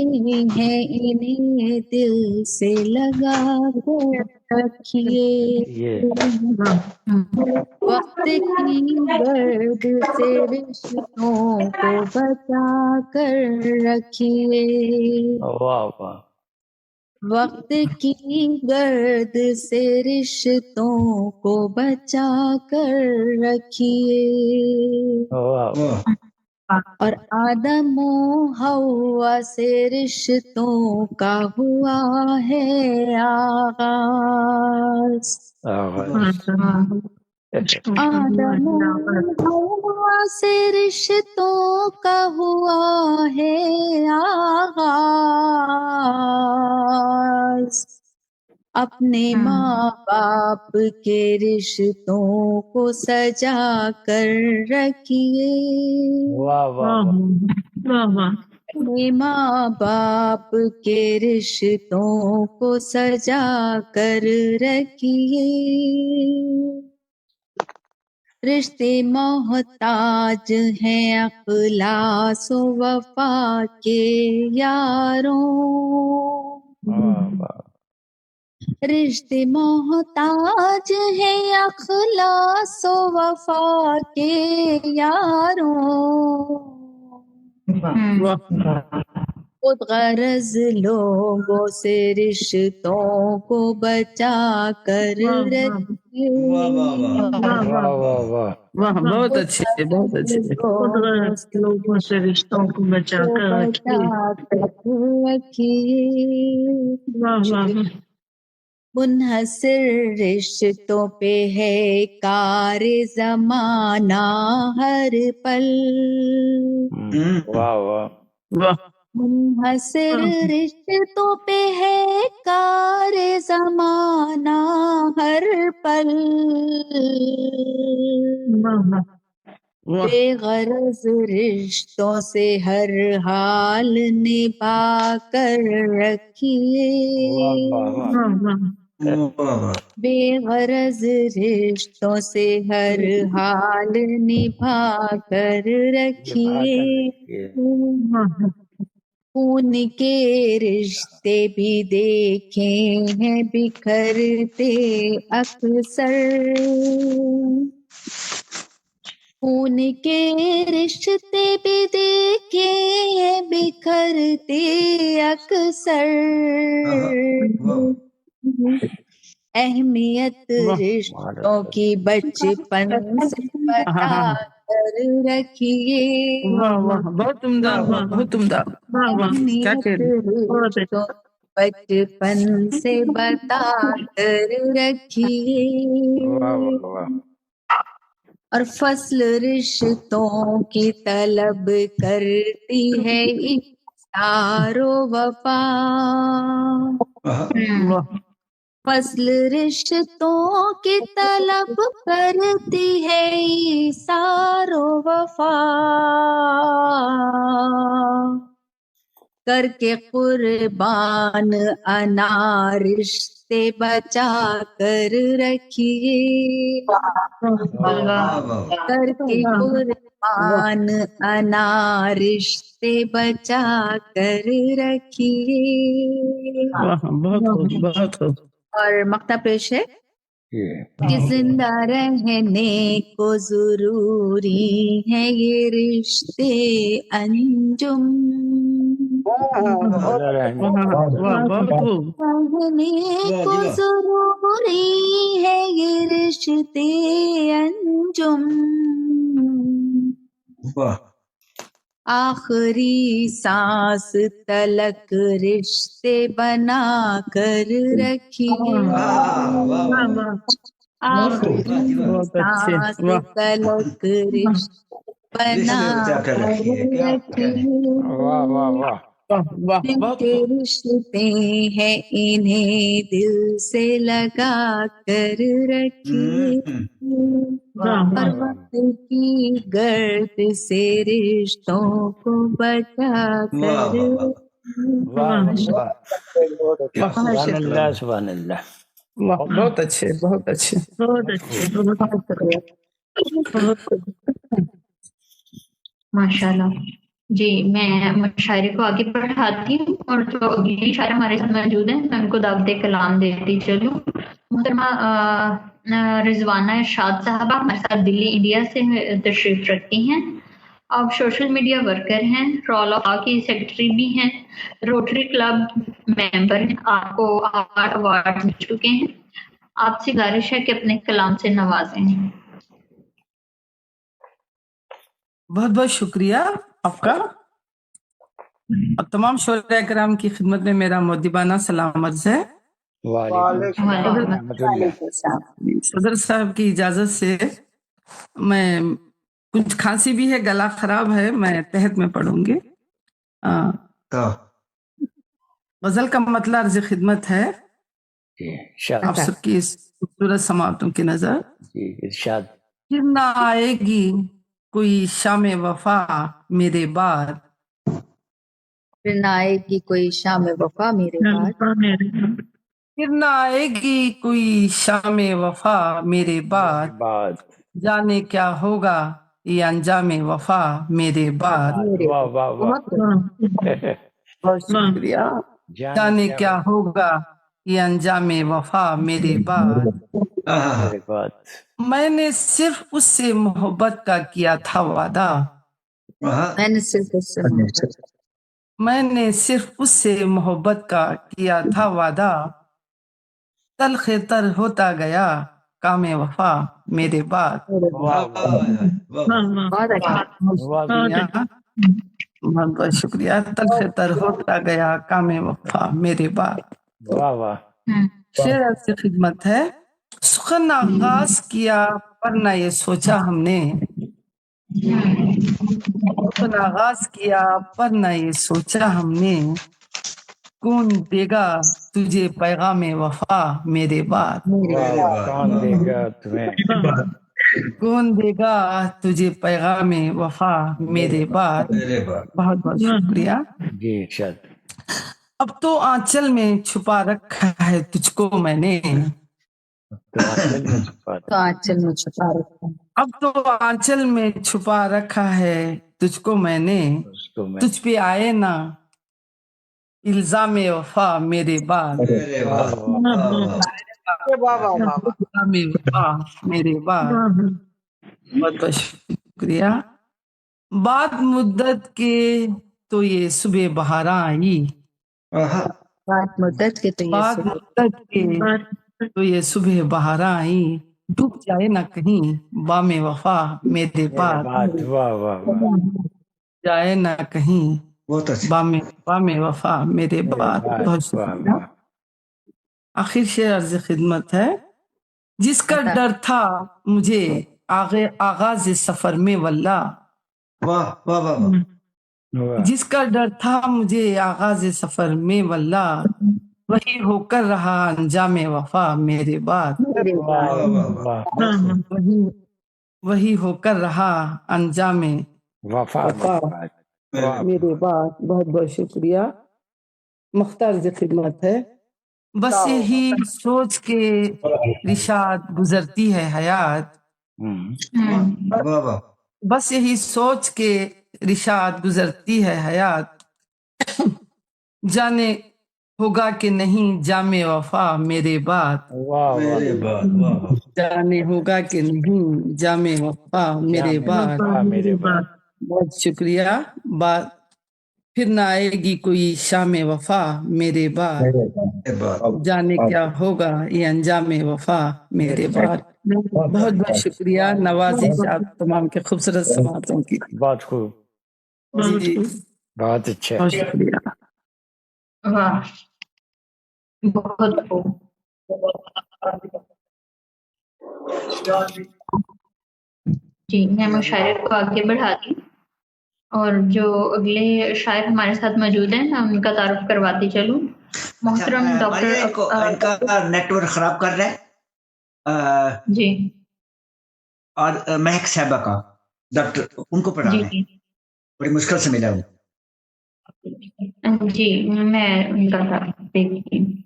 हैं इन्हें दिल से लगा कर रखिए। वक्त की गर्द से रिश्तों को बचा कर रखिए। वाह वाह। वक्त की गर्द से रिश्तों को बचा कर रखिए। और आदम व हवा से रिश्तों का हुआ है आगाज। आदम व हवा से रिश्तों का हुआ है आगाज। अपने माँ बाप के रिश्तों को सजा कर रखिए। वाह वाह वाह। अपने माँ बाप के रिश्तों को सजा कर रखिए। रिश्ते मोहताज हैं अखलास व वफा के यारों। रिश्ते मोहताज है अखलास व वफा के यारों। खुद गरज लोगों से रिश्तों को बचा कर रखिए। वाह बहुत अच्छे बहुत अच्छे। खुद गरज लोगों से रिश्तों को बचा कर रखिए। वाह वाह। मुनहसिर रिश्तों पे है कार ज़माना हर पल। वाह वाह वाह। मुनहसिर रिश्तों पे है कार ज़माना हर पल। बेगरज रिश्तों से हर हाल निभा कर रखिए। बेगरज रिश्तों से हर हाल निभा कर रखिए। खून के रिश्ते भी देखे हैं बिखरते अक्सर। खून के रिश्ते भी देखे हैं बिखरते अक्सर। अहमियत रिश्तों की बचपन से बता कर रखिए। वाह वाह बहुत उम्दा बहुत उम्दा। क्या कह रही रिश्तों बचपन से बता कर रखिए। और फसल रिश्तों की तलब करती है इशारो वफा। फसल रिश्तों की तलब करती है इशारो वफा। करके कुर्बान अना रिश्ते बचा कर रखिए। करके कुर्बान अना रिश्ते बचा कर रखिए। बहुत और मक्ता पेश है कि जिंदा रहने को जरूरी है ये रिश्ते अंजुम। रहने को जरूरी है ये रिश्ते अंजुम। आखिरी सांस तलक रिश्ते बना कर रखिए। आखिरी सांस तलक रिश्ते बना कर रखिए। जिनके रिश्ते हैं इन्हें दिल से लगा कर रखिए। और वक्त की गर्द से रिश्तों को बचा कर। बहुत अच्छे बहुत अच्छे बहुत अच्छे माशाल्लाह। जी, मैं मुशायरे को आगे बढ़ाती हूँ और जो अगली शायर हमारे साथ मौजूद हैं मैं उनको दावत कलाम देती चलूँ। मोहतरमा रिजवाना इरशाद साहबा हमारे साथ दिल्ली इंडिया से तशरीफ रखती हैं। आप सोशल मीडिया वर्कर हैं, रॉल ऑफ की सेक्रेटरी भी हैं, रोटरी क्लब मेंबर हैं, आपको 8 अवार्ड मिल चुके हैं। आपसे गुजारिश है कि अपने कलाम से नवाजें। बहुत बहुत शुक्रिया आपका। और तमाम शोरा कराम की खिदमत में मेरा मुद्दिबाना सलाम अर्ज़ है। सदर साहब की इजाजत से मैं, कुछ खांसी भी है, गला खराब है, मैं तहत में पढ़ूंगी। गजल का मतलब अर्ज खिदमत है आप सबकी इस खूबसूरत समातों की नजर। फिर ना आएगी कोई शाम वफा मेरे बाद, फिर ना आएगी कोई शाम वफा मेरे बाद, फिर ना आएगी कोई शाम वफा मेरे बाद, जाने क्या होगा ये अंजाम वफा मेरे बाद। बहुत शुक्रिया। जाने क्या होगा ये अंजाम वफा मेरे बाद। मैंने सिर्फ उससे मोहब्बत का किया था वादा, मैंने सिर्फ उससे मोहब्बत का किया था वादा, तलखे तर होता गया काम वफा मेरे बाद। बहुत बहुत शुक्रिया। तलखे तर होता गया काम वफा मेरे बाद। शेर से खिदमत है। सुखन आगाज किया पर न ये सोचा हमने, सुखन आगाज किया पर न ये सोचा हमने, कौन देगा तुझे पैगाम वफा मेरे बाद। कौन देगा तुम्हें, कौन देगा तुझे पैगाम वफा मेरे बाद। बहुत बहुत शुक्रिया जी। शायद अब तो आंचल में छुपा रखा है तुझको मैंने, तो आंचल में छुपा रखा है, अब तो आंचल में छुपा रखा है तुझको मैंने, तुझ पे आए ना इल्जाम वफा मेरे बाद। इल्जाम वफा मेरे बाद। बहुत बहुत शुक्रिया। बाद मुद्दत के तो ये सुबह बहारा आई, बाद मुद्दत के तो बाद मुद्दत के तो ये सुबह बहारा आई, डूब जाए ना कहीं बामे वफा मेरे बाद। जाए ना कहीं बामे वफा मेरे बाद। बहुत शुक्रिया। आखिर शेर अर्ज खिदमत है। जिसका डर था मुझे आगाज सफर में वल्ला, जिसका डर था मुझे आगाज सफर में वल्ला, वही होकर रहा अंजाम वफा मेरे बाद। वही होकर रहा अंजाम वफा मेरे बाद। बहुत बहुत शुक्रिया। मुख्तार जी खिदमत है। बस यही सोच के रिशाद गुजरती है हयात, बस यही सोच के रिशाद गुजरती है हयात, जाने होगा कि नहीं जामे वफा मेरे बाद। जाने होगा कि नहीं जामे वफा मेरे बाद। बहुत शुक्रिया। बात फिर ना आएगी कोई शाम वफा मेरे बाद, जाने क्या होगा ये अंजाम वफा मेरे बाद। बहुत बहुत शुक्रिया। नवाजिश आप तमाम के खूबसूरत समातों की। बहुत खूब जी, बहुत अच्छा। बहुत शुक्रिया। वाह, बहुत खूब। जी, मैं मुशायरे को आगे बढ़ाती और जो अगले शायर हमारे साथ मौजूद हैं मैं उनका तारुफ करवाती चलूं। मोहतरम डॉक्टर इनका नेटवर्क खराब कर रहा है जी, और महक साहबा का डॉक्टर उनको पढ़ाना है, बड़ी मुश्किल से मिला हूँ। जी, मैं उनका तारुफ देखती हूँ।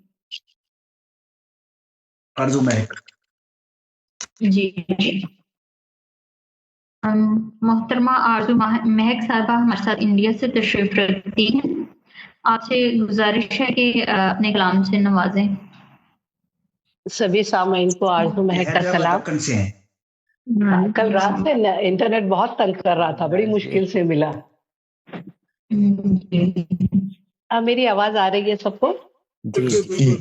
अर्जु महक जी जी, मोहतरमा आरजू महक साहबा हमारे साथ इंडिया से तशरीफ रखती हैं। आपसे गुजारिश है कि अपने कलाम से नवाजें। सभी सामीन को आरजू महक का सलाम। कल रात से इंटरनेट बहुत तंग कर रहा था, बड़ी मुश्किल से मिला। अब मेरी आवाज आ रही है सबको? जी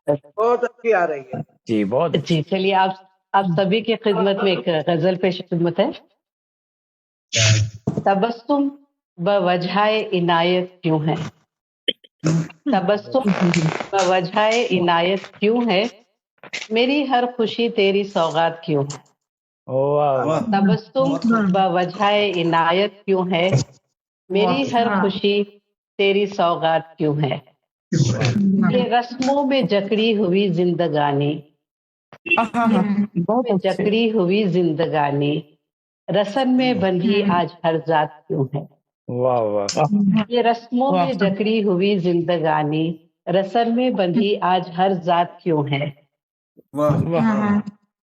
बहुत अच्छी आ रही है जी, बहुत जी। चलिए आप सभी की खिदमत में एक गजल पेश खिदमत है। तबस्सुम बवजहाए इनायत क्यों है, तबस्सुम बवजहाए इनायत क्यों है, मेरी हर खुशी तेरी सौगात क्यों है। तबस्सुम बवजहाए इनायत क्यों है, मेरी हर खुशी तेरी सौगात क्यों है। ये रस्मों में जकड़ी हुई जिंदगानी, में जकड़ी हुई जिंदगानी, रस्म में बंधी आज हर जात क्यों है। वाह वाह। ये रस्मों में जकड़ी हुई जिंदगानी, रस्म में बंधी आज हर जात क्यों है।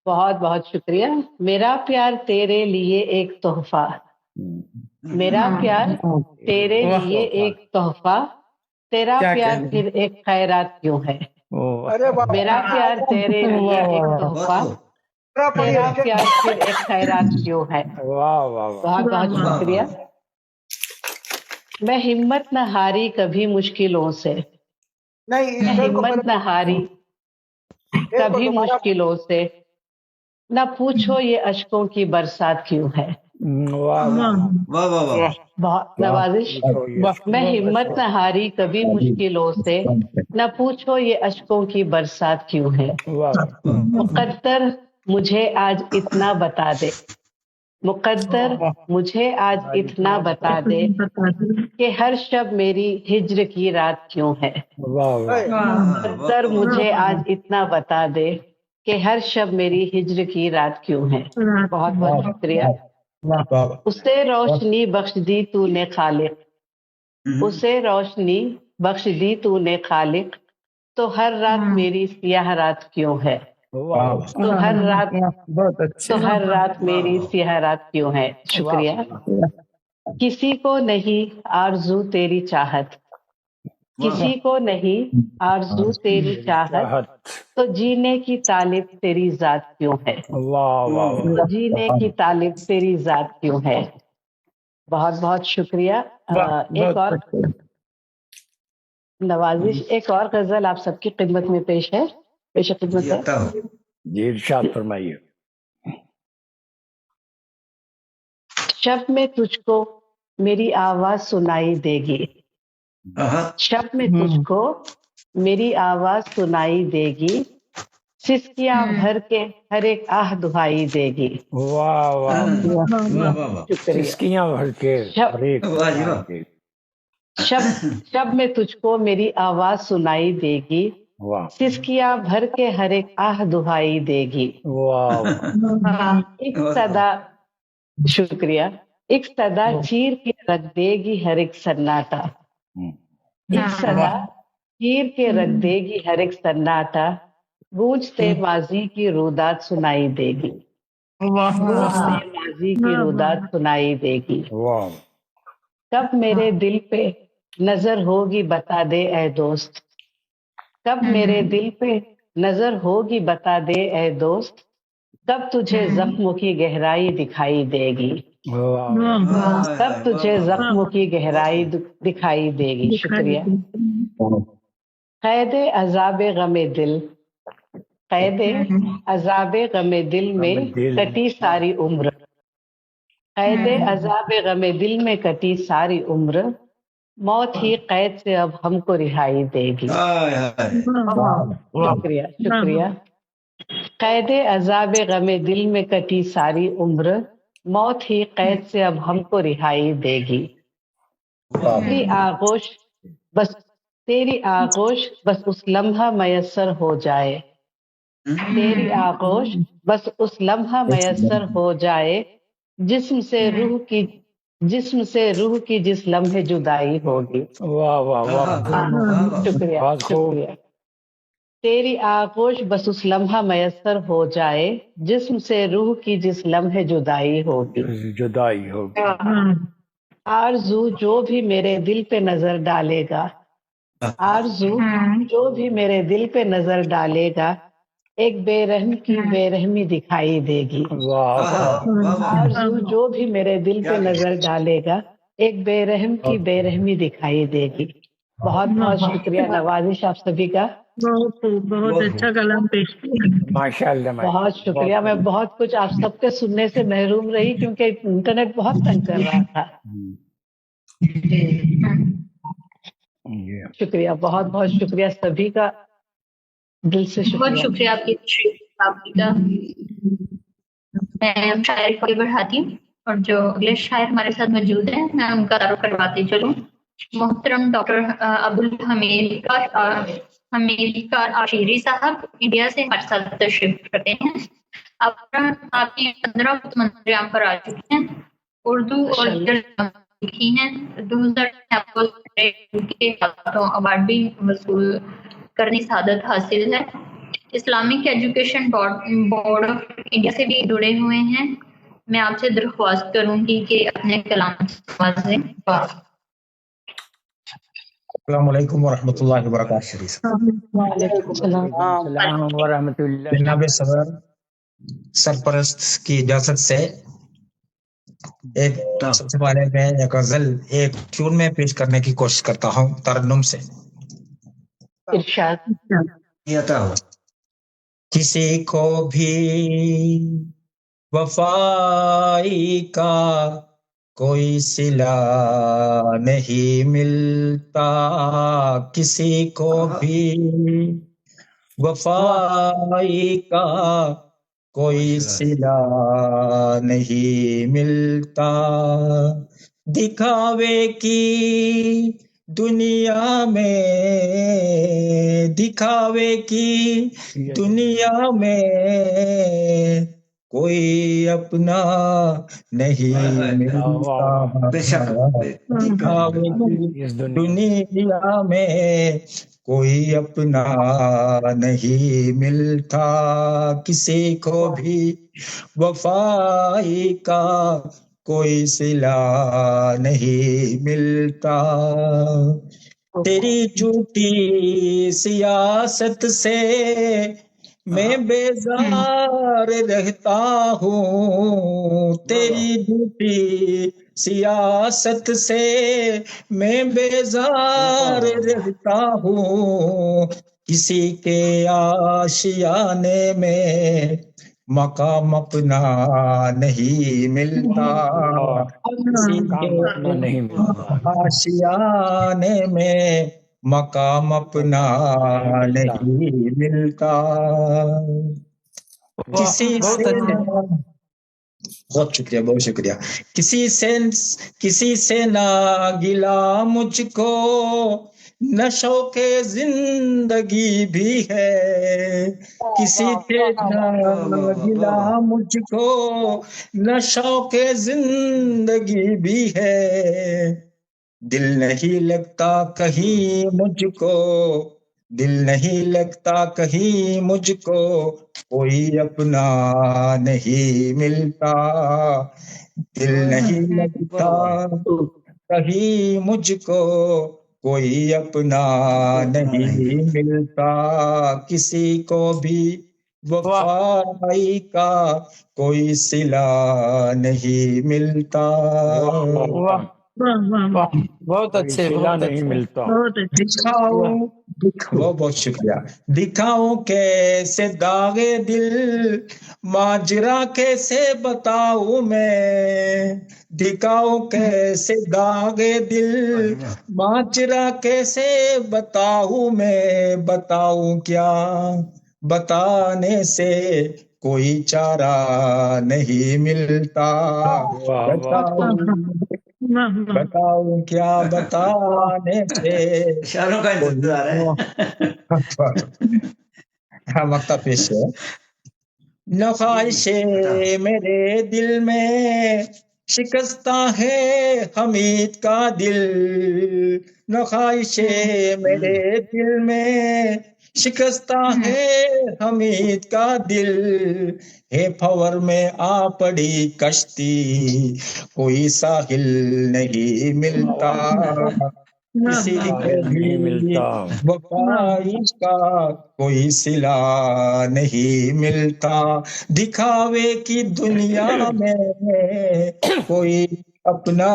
बहुत बहुत शुक्रिया। मेरा प्यार तेरे लिए एक तोहफा, मेरा प्यार तेरे लिए एक तोहफा, तेरा प्यार फिर एक खैरात क्यों है। मेरा प्यार तेरे लिए एक तोहफा, तेरा प्यार फिर एक खैरात क्यों है। बहुत बहुत शुक्रिया। मैं हिम्मत न हारी कभी मुश्किलों से, मैं हिम्मत न हारी कभी मुश्किलों से, न पूछो ये अश्कों की बरसात क्यों है। बहुत नवाजिश। मैं हिम्मत न हारी कभी मुश्किलों से, न पूछो ये अश्कों की बरसात क्यों है। मुकद्दर मुझे आज इतना बता दे, मुकद्दर मुझे आज इतना बता दे कि हर शब मेरी हिज्र की रात क्यों है। मुकद्दर मुझे आज इतना बता दे कि हर शब मेरी हिज्र की रात क्यों है। बहुत बहुत शुक्रिया। उसे रोशनी बख्श दी तूने खालिक, उसे रोशनी बख्श दी तूने खालिक, तो हर रात मेरी सियाह रात क्यों है। तो हर रात तो हर रात मेरी सियाह रात क्यों है। शुक्रिया। किसी को नहीं आरजू तेरी चाहत, किसी को नहीं आरजू तेरी चाहत, तो जीने की तालिब तेरी जात क्यों है। तो जीने की तालिब तेरी जात क्यों है। बहुत बहुत शुक्रिया। एक और नवाजिश, एक और गजल आप सबकी खिदमत में पेश है, पेश खिदमत है। जी इरशाद फरमाइए। शब में तुझको मेरी आवाज सुनाई देगी, शब में तुझको मेरी आवाज सुनाई देगी, सिसकियां भर के हर एक आह दुहाई देगी। वाह वाह। सिसकियां भर के हर एक। शब में तुझको मेरी आवाज सुनाई देगी, सिसकियां भर के हर एक आह दुहाई देगी। एक सदा, शुक्रिया, एक सदा चीर के रख देगी हर एक सन्नाटा, एक सदा चीर के रख देगी हर एक सन्नाटा, गूंजते माजी की रुदात सुनाई देगी। गूंजते माजी की रुदात सुनाई देगी। कब मेरे दिल पे नजर होगी बता दे ऐ दोस्त, कब मेरे दिल पे नजर होगी बता दे ऐ दोस्त, कब तुझे जख्मों की गहराई दिखाई देगी। कब तुझे जख्मों की गहराई दिखाई देगी। शुक्रिया। कैदे अजाबे गमे दिल, कैदे अजाबे गमे दिल में कटी सारी उम्र, कैदे अजाबे गमे दिल में कटी सारी उम्र, मौत ही कैद से अब हमको रिहाई देगी। शुक्रिया शुक्रिया। कैदे अजाबे गमे दिल में कटी सारी उम्र, मौत ही कैद से अब हमको रिहाई देगी। तेरी आगोश बस, तेरी आगोश बस उस लम्हा मयस्सर हो जाए, तेरी आगोश बस उस लम्हा मयस्सर हो जाए, जिस्म से रूह की जिस लम्हे जुदाई होगी। वाह वाह वाह। शुक्रिया शुक्रिया। तेरी आगोश बस उस लम्हा मयसर हो जाए, जिस्म से रूह की जिस लम्हे जुदाई होगी। जुदाई होगी। आरज़ू जो भी मेरे दिल पे नजर डालेगा, आरज़ू जो भी मेरे दिल पे नजर डालेगा, एक बेरहम की बेरहमी दिखाई देगी। आरज़ू जो भी मेरे दिल पे नजर डालेगा, एक बेरहम की बेरहमी दिखाई देगी। बहुत बहुत शुक्रिया, नवाजिश आप सभी का। बहुत अच्छा कलाम पेश किया, माशाअल्लाह। बहुत शुक्रिया। मैं बहुत कुछ आप सबके सुनने से महरूम रही क्योंकि इंटरनेट बहुत तंग कर रहा था। शुक्रिया, बहुत बहुत शुक्रिया सभी का, दिल से शुक्रिया। बहुत शुक्रिया आपकी का। मैं शायर को आगे बढ़ाती हूँ और जो अगले शायर हमारे साथ मौजूद हैं मैं उनका तारुफ करवाती चलूँ। मोहतरम डॉक्टर अब्दुल हमीद आशीरी साहब इंडिया से हमारे साथ तशरीफ करते हैं। आपकी 15 मंजूरियां पर आ चुकी हैं, उर्दू और लिखी हैं। 2000 के अवार्ड भी वसूल करने की सादत हासिल है। Islamic education board of India से भी जुड़े हुए हैं। मैं आपसे दरख्वास्त करूंगी कि अपने कलाम से अस्सलाम वालेकुम वरहमतुल्लाहि वबरकातुहू। जनाब सदर सरपरस्त की इजाजत से एक सबसे पहले मैं एक गजल एक ट्यून में पेश करने की कोशिश करता हूँ तरन्नुम से। किसी को भी वफाई का कोई सिला नहीं मिलता, किसी को भी वफाई का कोई सिला नहीं मिलता। दिखावे की दुनिया में, दिखावे की दुनिया में कोई अपना नहीं मिलता। दिखावे की दुनिया में कोई अपना नहीं मिलता, किसी को भी वफाई का कोई सिला नहीं मिलता। तेरी झूठी सियासत से मैं बेजार रहता हूँ, तेरी झूठी सियासत से मैं बेजार रहता हूँ। किसी के आशियाने में मकाम अपना नहीं मिलता, किसी के आशियाने में मकाम अपना नहीं मिलता। किसी से बहुत शुक्रिया, बहुत शुक्रिया। किसी से ना गिला मुझको, नशो के जिंदगी भी है। किसी से ना गिला मुझको, नशो के जिंदगी भी है। दिल नहीं लगता कहीं मुझको, दिल नहीं लगता कहीं मुझको, कोई अपना नहीं मिलता। दिल नहीं लगता कहीं मुझको, कोई अपना नहीं मिलता। किसी को भी वफाई का कोई सिला नहीं मिलता। बहुत अच्छे, नहीं मिलता। बहुत शुक्रिया। दिखाऊं कैसे दागे दिल, माजरा कैसे बताऊं मैं। दिखाऊं कैसे दागे दिल, माजरा कैसे बताऊं मैं। बताऊं क्या, बताने से कोई चारा नहीं मिलता। बताऊं क्या, बताने से इशारों का इंतजार है। हाँ, मक्ता पेश है। नख्वाहिशे मेरे दिल में शिकस्ता है हमीद का दिल, न ख्वाहिशें मेरे दिल में, शिकस्ता है हमीद का दिल, है भंवर में आ पड़ी कश्ती, कोई साहिल नहीं मिलता, किसी के भी वफाइश का कोई सिला नहीं मिलता, दिखावे की दुनिया में कोई अपना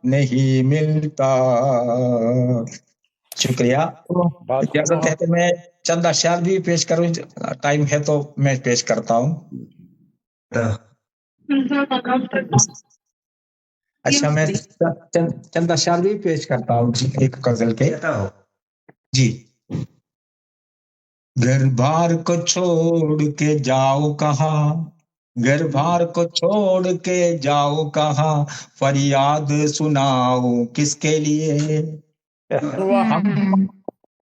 नहीं मिलता। शुक्रिया। इजाजत है तो मैं चंद अशआर भी पेश करूं, टाइम है तो मैं पेश करता हूँ। अच्छा, मैं चंद अशआर भी पेश करता हूँ एक गजल के जी। घर बार को छोड़ के जाओ कहाँ, घर बार को छोड़ के जाओ कहाँ, फरियाद सुनाओ किसके लिए,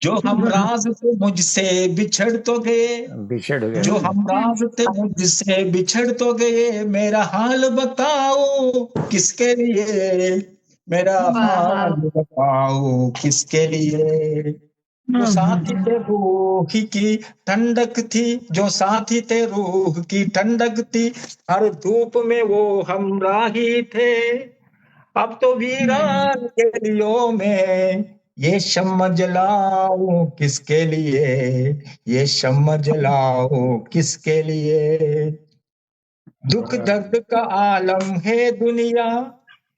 जो हम राज थे मुझसे बिछड़ तो गए, जो हम राज थे मुझसे बिछड़ तो गए, मेरा हाल बताओ किसके लिए, मेरा हाल बताओ किसके लिए। जो साथी थे रूह की ठंडक थी, जो साथी थे रूह की ठंडक थी, हर धूप में वो हमराही थे, अब तो वीरान के दिलों में ये शम्म जलाओ किसके लिए, ये शम्म जलाओ किसके लिए। दुख दर्द का आलम है दुनिया,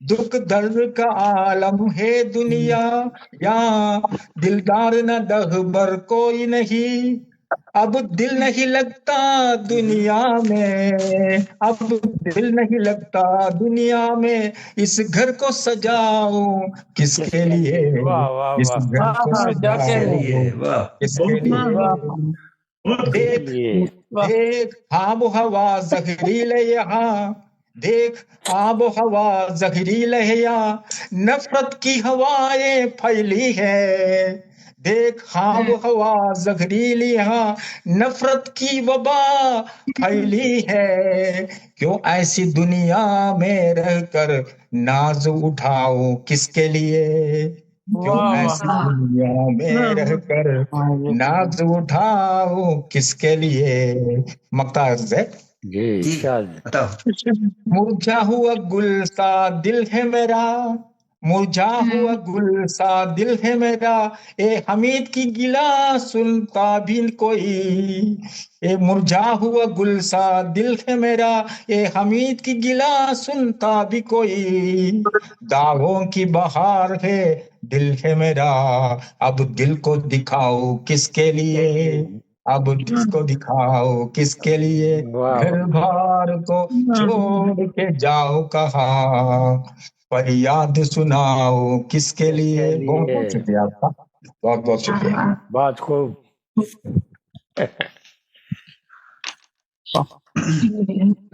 दुख दर्द का आलम है दुनिया, यहाँ दिलदार न दहबर कोई नहीं, अब दिल नहीं लगता दुनिया में, अब दिल नहीं लगता दुनिया में, इस घर को सजाओ किसके लिए, इस घर को सजाओ किसके लिए। देख आब हवा जहरीले यहाँ, देख आब हवा जहरीले यहाँ, नफरत की हवाएं फैली है, देख आब हवा जहरीली यहाँ, नफरत की वबा फैली है, क्यों ऐसी दुनिया में रहकर नाज उठाओ किसके लिए, क्यों ऐसी दुनिया में रहकर नाज उठाओ किसके लिए। मक्ता है मुरझा हुआ गुल सा दिल है मेरा, मुरझा हुआ गुल सा दिल है मेरा, ए हमीद की गिला सुनता भी कोई, ए मुरझा हुआ गुल सा दिल है मेरा, ए हमीद की गिला सुनता भी कोई, दागों की बहार है दिल है मेरा, अब दिल को दिखाओ किसके लिए, अब इसको दिखाओ किसके लिए, घर बार को छोड़ के जाओ कहाँ, पर याद सुनाओ किसके लिए। बहुत बहुत शुक्रिया आपका, बहुत बहुत शुक्रिया। बात को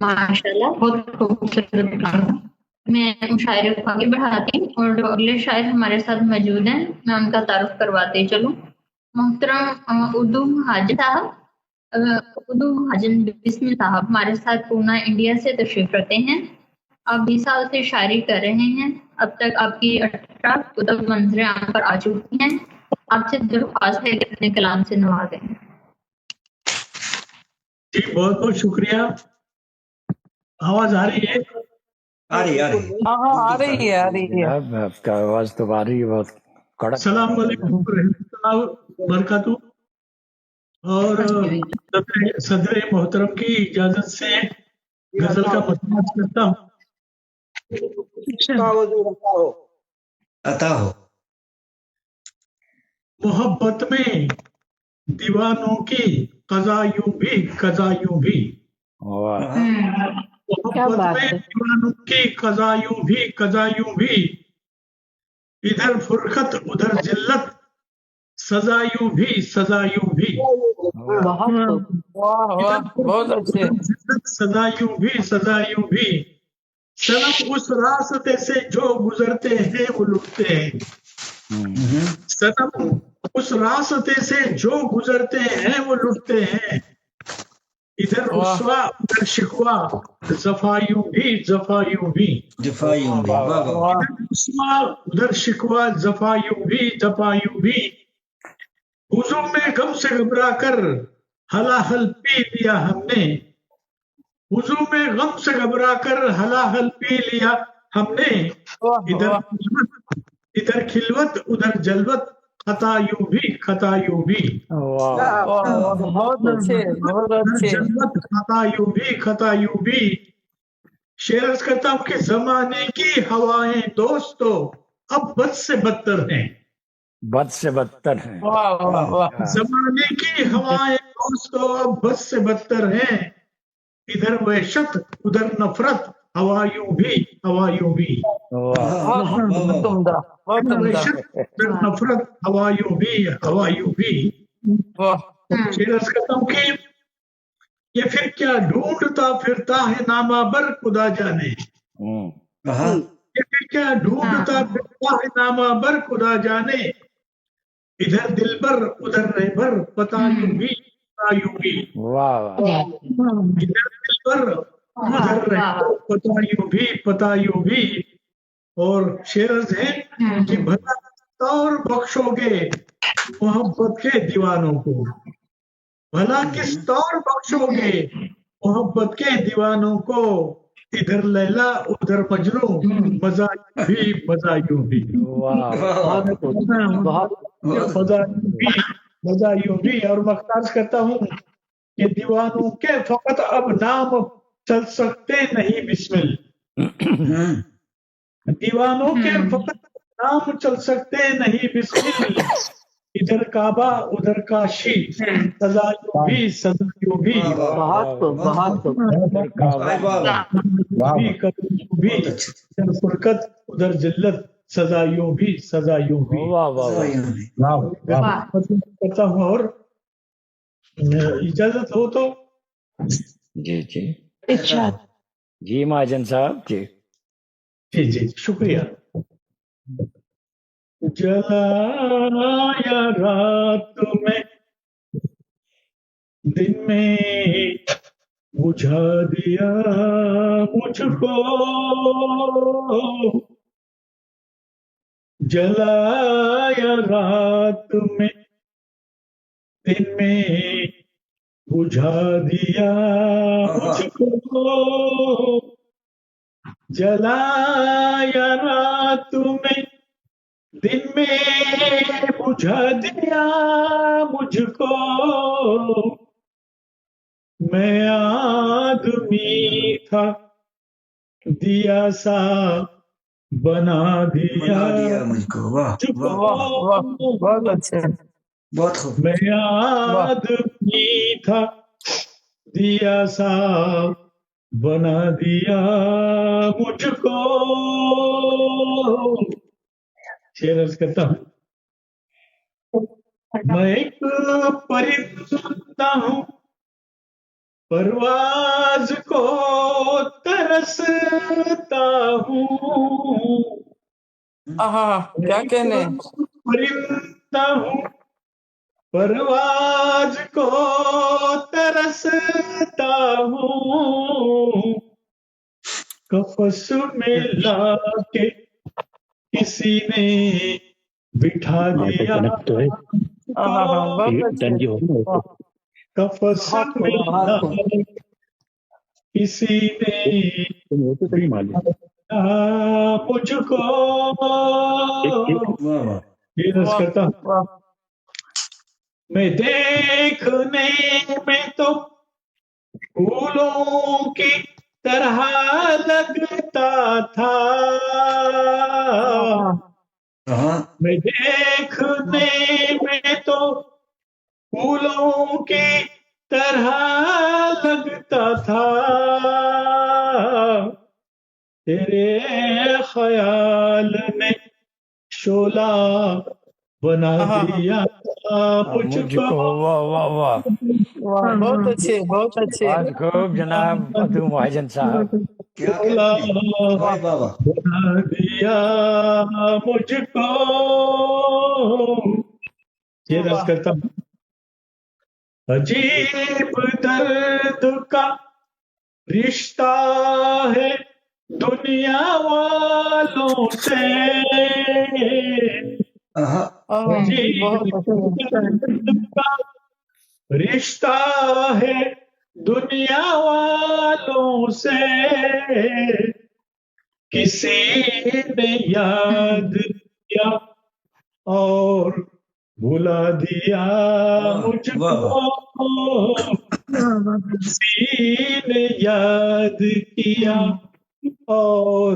माशाल्लाह, बहुत खूबसूरत। मैं मुशायरे को आगे बढ़ाती हूँ और जो अगले शायर हमारे साथ मौजूद हैं मैं उनका तारुफ करवाते चलूँ। मोहतरम उर्दू महाजन साहब, उर्दू महाजन बिस्मिल साहब हमारे साथ पूना इंडिया से तशरीफ रखते हैं। आप 20 साल से शायरी कर रहे हैं, अब तक आपकी 18 कुतुब मंजर आम पर आ चुकी हैं। आपसे दरख्वास्त है कि अपने कलाम से नवाजें। जी बहुत बहुत शुक्रिया। आवाज आ रही है? आ रही है, आ रही है। आपका आवाज तो आ रही है बहुत कड़क। अस्सलाम वालेकुम रहमतुल्लाह बरकातहू। और सदर मोहतरम की इजाजत से गजल का मसला करता हूँ। अता हो। मोहब्बत में दीवानों की कज़ा यूं भी, कज़ा यूं भी, मोहब्बत में दीवानों की कज़ा यूं भी, कज़ा यूं भी, इधर फुरकत उधर जिल्लत, सजा यूं भी, सजा यूं भी, बहुत अच्छे, सजा यूं भी, सजा यूं भी, सनम उस रास्ते से जो गुजरते हैं वो लुटते हैं, सनम उस रास्ते से जो गुजरते हैं वो लुटते हैं, इधर रुस्वा उधर शिकवा, जफा यूं भी जफा यूं भी, जफा यूं भी, इधर रुस्वा उधर शिकवा, जफा यूं भी जफा यूं भी, हुजूम में गम से घबरा कर हलाहल पी लिया हमने, हुजूम में गम से घबरा कर हलाहल पी लिया हमने, इधर खिलवत उधर जलवत, खता यूं भी खता यूं भी, बहुत अच्छे बहुत अच्छे। जलवत खता यूं भी। शेर अर्ज करता हूं कि जमाने की हवाएं दोस्तों अब बद से बदतर हैं, बद से बदतर है। जमाने की हवाएं दोस्तों अब बद से बदतर हैं, इधर वहशत उधर नफरत, हवा यूं भी हवा यूं भी, वहशत उधर नफरत, हवा यूं भी हवा यूं भी। शेर अर्ज करता हूं कि ये फिर क्या ढूंढता फिरता है नामाबर खुदा जाने, ये फिर क्या ढूंढता फिरता है नामाबर खुदा जाने, इधर दिलबर उधर रहबर, पता यूं भी पता यूं भी, इधर दिलबर उधर रहबर, पता यूं भी। और शेर अर्ज है कि भला तौर बख्शोगे मोहब्बत के दीवानों को, भला किस तौर बख्शोगे मोहब्बत के दीवानों को, इधर लैला उधर मजनू, मजा यूं भी, मजा यूं भी। और मख्तार करता हूँ कि दीवानों के फकत अब नाम चल सकते नहीं बिस्मिल, दीवानों के फकत नाम चल सकते नहीं बिस्मिल, इधर काबा उधर काशी, सजा यूं भी इधर फुरकत उधर जिल्लत, सजा यूं भी करता हूँ। और इजाजत हो तो जी जी महाजन साहब जी शुक्रिया। जलाया रात में दिन में, बुझा दिया मुझको, जलाया रात में दिन में, बुझा दिया मुझको, जलाया रात में दिन में, बुझा दिया मुझको, मैं आदमी था दिया सा बना दिया मुझको। वाह बहुत अच्छे, बहुत खूब। मैं आदमी था दिया सा बना दिया मुझको। शेर अर्ज करता हूँ, मैं एक परिंदा हूँ परवाज को तरसता हूँ, क्या कहने, परिंदा हूँ परवाज को तरसता हूँ, कफस में लाके किसी ने बिठा दिया, कफस में लाके किसी ने बिठा मुझको। करता मैं देखने में तो फूलों की तरह लगता था, मैं देखने में तो फूलों की तरह लगता था, तेरे ख्याल ने शोला बना दिया मुझको। वाह बहुत अच्छे खूब जनाब मधु महाजन साहब, बना दिया मुझको। ये रस करता हूँ अजीब दर्द का रिश्ता है दुनिया वालों से, अजीब दर्द का रिश्ता है दुनिया वालों से, किसी ने याद किया और भुला दिया मुझको, किसी ने याद किया और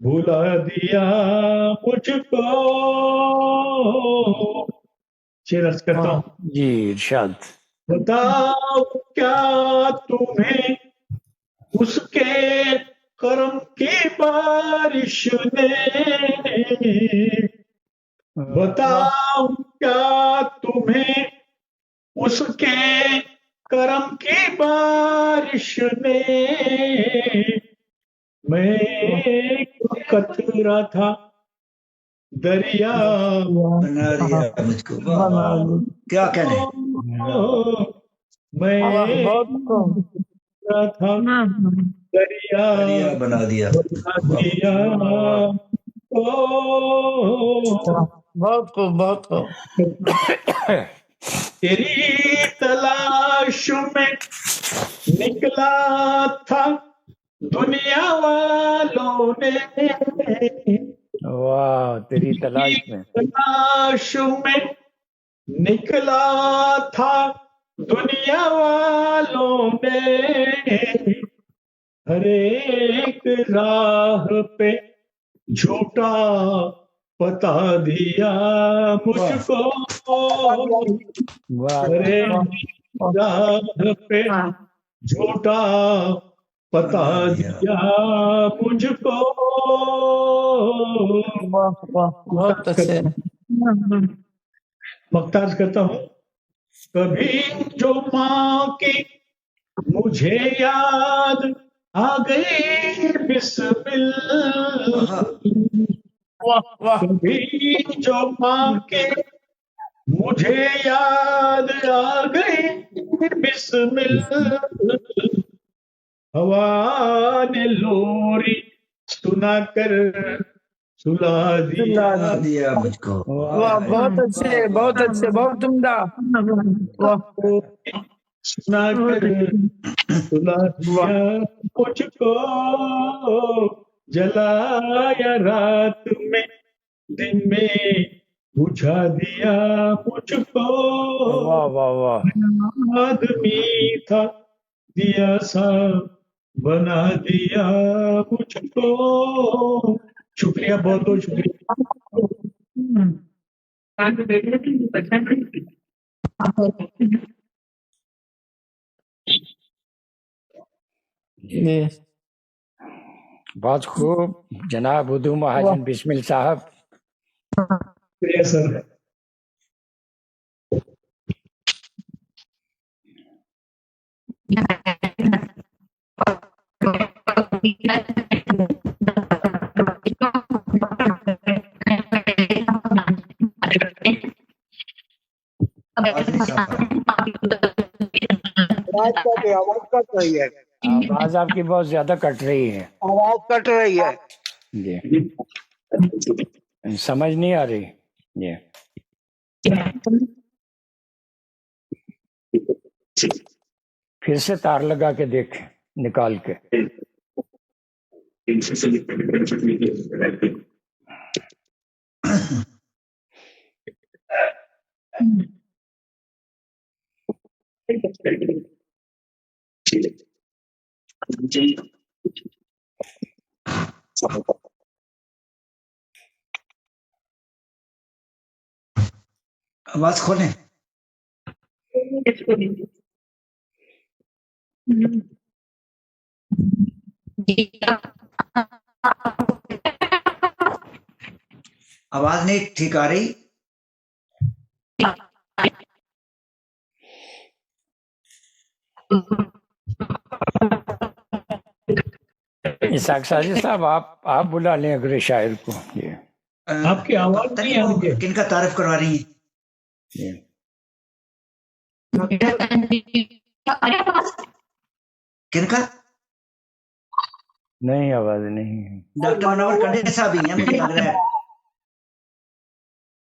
भुला दिया मुझको। शेर अर्ज करता हूँ जी, इरशाद। बताओ क्या तुम्हें उसके करम की बारिश ने, बताओ क्या तुम्हें उसके करम की बारिश ने, मैं एक कतरा था दरिया बना दिया मुझको। क्या कहने, मैं था दरिया बना दिया। बहुत खूब, बहुत खूब। तेरी तलाश में निकला था दुनिया वालों ने, वाह, तेरी तलाश में निकला था दुनिया वालों ने, हर एक राह पे झूठा पता दिया मुझको, हर एक राह पे झूठा पता दिया मुझको। बहुत अच्छे। मख्तार करता हूँ। कभी जो माँ की मुझे याद आ गई बिस्मिल्लाह, कभी जो माँ की मुझे याद आ गई बिस्मिल्लाह, हवा ने लोरी सुना कर सुला दिया मुझको। वाह, बहुत अच्छे, बहुत अच्छे, बहुत उम्दा। वाह, सुना कर सुला दिया मुझको, जलाया रात में दिन में बुझा दिया मुझको। वाह वाह वाह। आदमी था दिया सा बना दिया मुझको। शुक्रिया, बहुत बहुत शुक्रिया। बहुत खूब जनाब उदू महाजन बिस्मिल साहब। शुक्रिया सर। आवाज कट रही है, आवाज आपकी बहुत ज्यादा कट रही है। आवाज कट रही है जी, समझ नहीं आ रही। जी, फिर से तार लगा के देखें, निकाल के। आवाज खोलें। आवाज नहीं ठीक आ रही। इसाक साजिद साहब, आप बुला लें अगले शायर को। ये आपकी आवाज नहीं आ रही है। किनका तारीफ करवा रही है? किनका? नहीं, आवाज नहीं है। डॉक्टर मनोहर कंडे साहब ही हैं मुझे लग रहा है।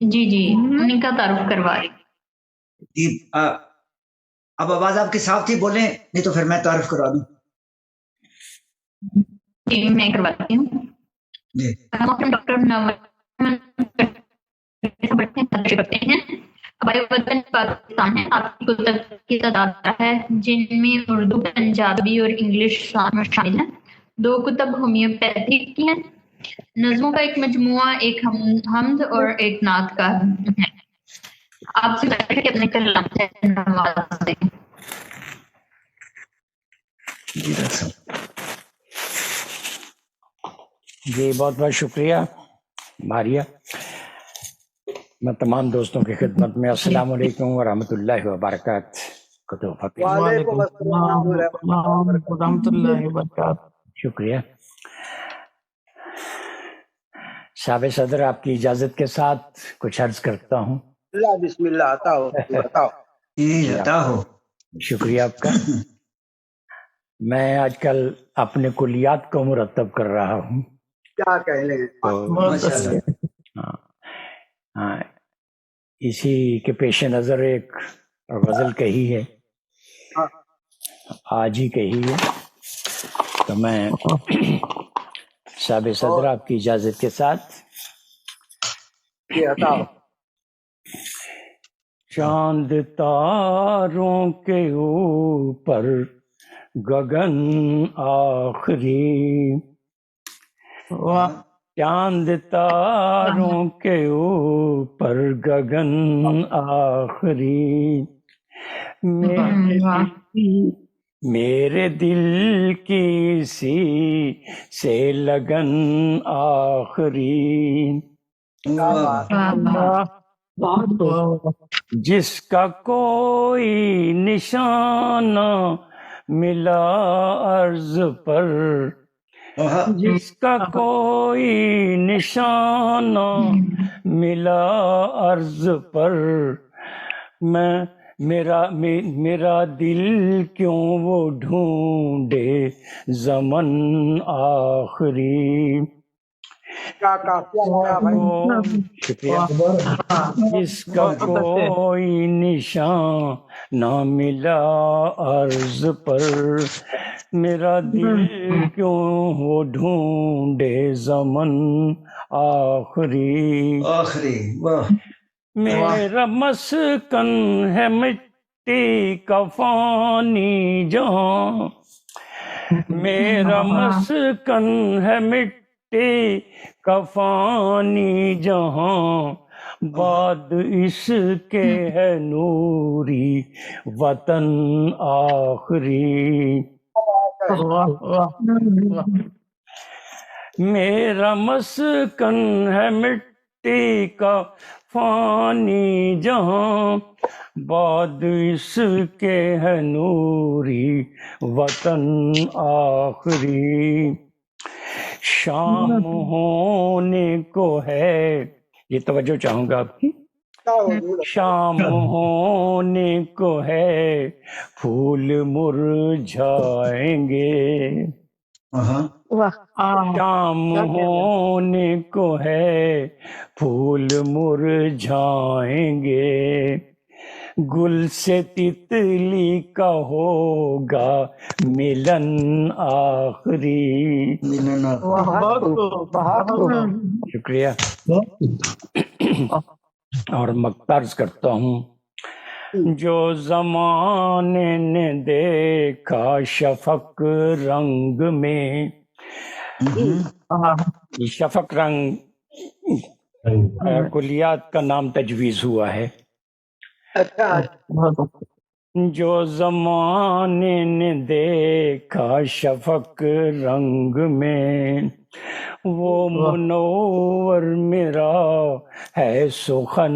जी जी, उन्हीं का तारुफ करवा रही जी। अब आवाज आपकी साफ थी, बोले, नहीं तो फिर मैं तारुफ करवा दूं। जी, मैं करवाती हूँ। डॉक्टर करते हैं। वतन पाकिस्तान है, आपकी कुतुब की तादाद है जिनमें उर्दू, पंजाबी और इंग्लिश शामिल है। 2 कुतुब होम्योपैथिक की हैं। नज़्मों का एक मजमुआ, एक हमद और एक नात का है। आपसे कि अपने कलाम से नवाज दें। जी, बहुत बहुत शुक्रिया मारिया। मैं तमाम दोस्तों की खिदमत में अस्सलाम वालेकुम व रहमतुल्लाहि व बरकातहू। शुक्रिया। साहब सदर, आपकी इजाजत के साथ कुछ अर्ज करता हूँ। बिस्मिल्लाह, अता हो। शुक्रिया आपका। मैं आजकल अपने कुलियात को मुरतब कर रहा हूँ। क्या कह लें। हाँ, इसी के पेश नजर एक गजल कही है, आज ही कही है, तो मैं साहब सदर आपकी इजाजत के साथ चांद तारों के ऊपर गगन आखिरी, चांद तारों के ऊपर गगन आखिरी, मेरे दिल की सी से लगन आखिरी, जिसका कोई निशाना मिला अर्ज पर, जिसका कोई निशाना मिला अर्ज पर, मेरा दिल क्यों वो ढूंढे ज़मन आखिरी। शुक्रिया। जिसका कोई निशान ना मिला अर्ज पर, मेरा दिल क्यों वो ढूंढे ज़मन आखिरी। मेरा मस्कन है मिट्टी का फानी जहां, मेरा मस्कन है मिट्टी का फानी जहां, बाद इसके है नूरी वतन आखिरी। मेरा मस्कन है मिट्टी का फानी जहां, बाद इसके है नूरी वतन आखिरी। शाम होने को है, ये तवज्जो चाहूंगा आपकी, शाम होने को है फूल मुरझाएंगे, शाम होने को है फूल मुरझाएंगे, गुल से तितली का होगा मिलन आखिरी। शुक्रिया। और मक्तार्ज करता हूँ। जो ज़माने ने देखा शफक रंग में, शफक रंग कुलियात का नाम तजवीज हुआ है। जो ज़माने ने देखा शफक रंग में, वो मुनव्वर मेरा है सुखन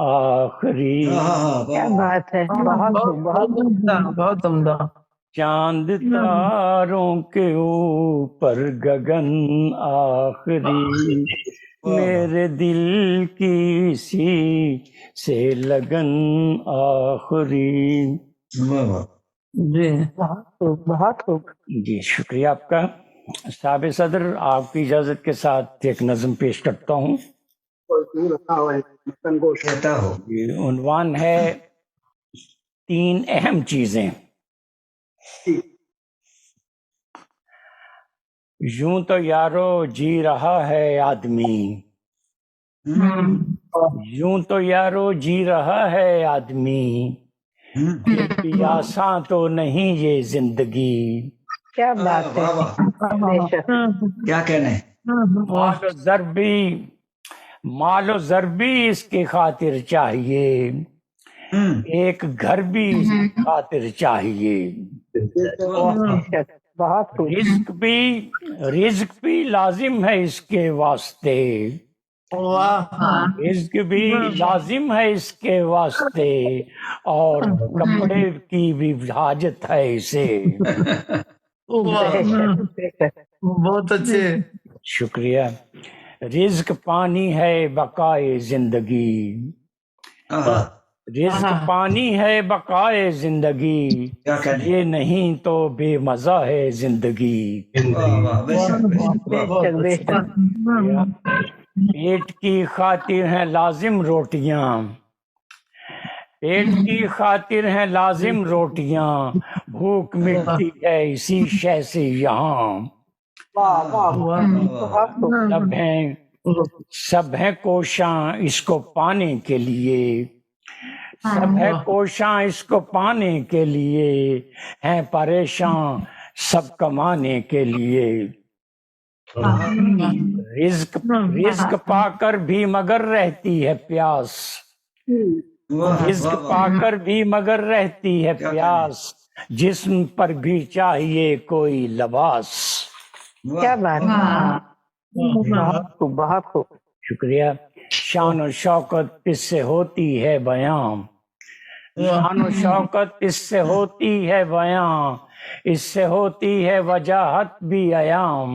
आखिरी। क्या बात है, बहुत उम्दा। چاند تاروں کے اوپر گگن آخری، میرے دل کی اسی سے لگن آخری۔ جی بہت خوب۔ جی شکریہ آپ کا۔ صاحب صدر آپ کی اجازت کے ساتھ ایک نظم پیش کرتا ہوں۔ عنوان ہے 3 اہم چیزیں۔ یوں تو یارو جی رہا ہے آدمی، یوں تو یارو جی رہا ہے آدمی، پھر آساں تو نہیں یہ زندگی۔ کیا بات ہے، کیا کہنے۔ مال و زر بھی اس کی خاطر چاہیے، ایک گھر بھی اس کی خاطر چاہیے، رزق بھی لازم ہے اس کے واسطے، رزق بھی لازم ہے اس کے واسطے، اور کپڑے کی بھی حاجت ہے اسے۔ بہت اچھے، شکریہ۔ رزق پانی ہے بقائے زندگی، رزق پانی ہے بقائے زندگی، یہ نہیں تو بے مزہ ہے زندگی۔ پیٹ کی خاطر ہیں لازم روٹیاں، پیٹ کی خاطر ہیں لازم روٹیاں، بھوک مٹتی ہے اسی شے سے یہاں۔ سب ہیں کوشاں اس کو پانے کے لیے، سب ہے کوشاں اس کو پانے کے لیے، ہیں پریشان سب کمانے کے لیے۔ رزق پا کر بھی مگر رہتی ہے پیاس، رزق پا کر بھی مگر رہتی ہے پیاس، جسم پر بھی چاہیے کوئی لباس۔ کیا بات ہے، بہت خوب۔ شکریہ۔ شان و شوکت اس سے ہوتی ہے بیان، شان و شوکت اس سے ہوتی ہے بیان، اس سے ہوتی ہے وجاہت بھی عیام۔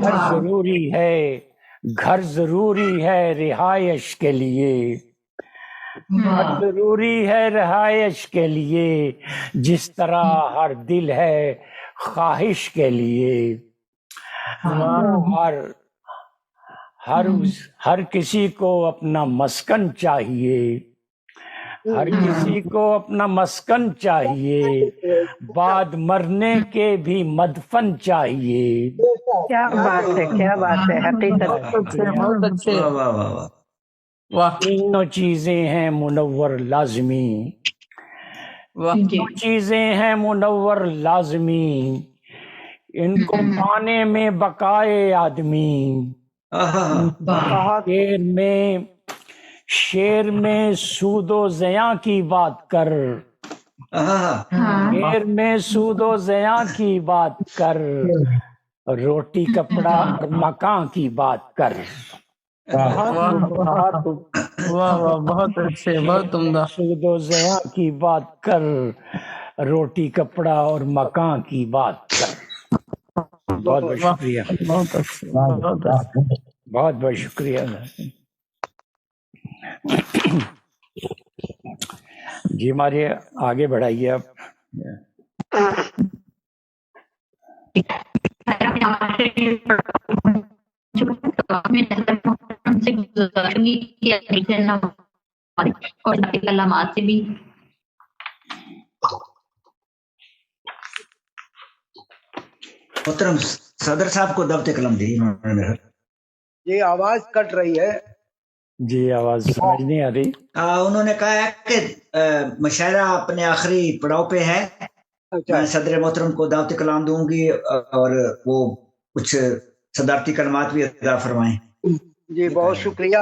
گھر ضروری ہے، گھر ضروری ہے رہائش کے لیے، گھر ضروری ہے رہائش کے لیے، جس طرح ہر دل ہے خواہش کے لیے۔ ہر کسی کو اپنا مسکن چاہیے، ہر کسی کو اپنا مسکن چاہیے، بعد مرنے کے بھی مدفن چاہیے۔ کیا بات ہے، کیا بات ہے، حقیقت۔ تینوں چیزیں ہیں منور لازمی، چیزیں ہیں منور لازمی، ان کو پانے میں بقائے آدمی۔ شیر میں سود و زیاں کی بات کر، شیر میں سود و زیاں کی بات کر، روٹی کپڑا اور مکان کی بات کر۔ بہت اچھے، بہت عمدہ۔ سود و زیاں کی بات کر، روٹی کپڑا اور مکان کی بات کر۔ بہت بہت شکریہ، بہت بہت شکریہ۔ جی ہمارے آگے بڑھائیے آپ۔ اور کلامات سے بھی محترم صدر صاحب کو دعوت کلام دی۔ جی آواز کٹ رہی ہے۔ جی آواز سمجھ نہیں آ رہی۔ انہوں نے کہا ہے کہ مشاعرہ اپنے آخری پڑاؤ پہ ہے، میں صدر محترم کو دعوت کلام دوں گی اور وہ کچھ صدارتی کلمات بھی ادا فرمائیں۔ جی بہت شکریہ۔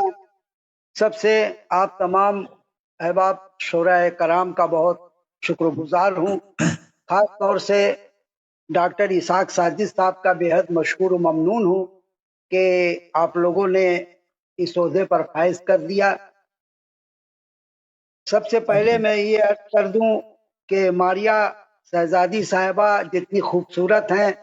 سب سے آپ تمام احباب شورائے کرام کا بہت شکر گزار ہوں، خاص طور سے ڈاکٹر اسحاق ساجد صاحب کا بے حد مشکور و ممنون ہوں کہ آپ لوگوں نے اس عہدے پر فائز کر دیا۔ سب سے پہلے میں یہ عرض کر دوں کہ ماریا शहजादी साहिबा जितनी खूबसूरत हैं,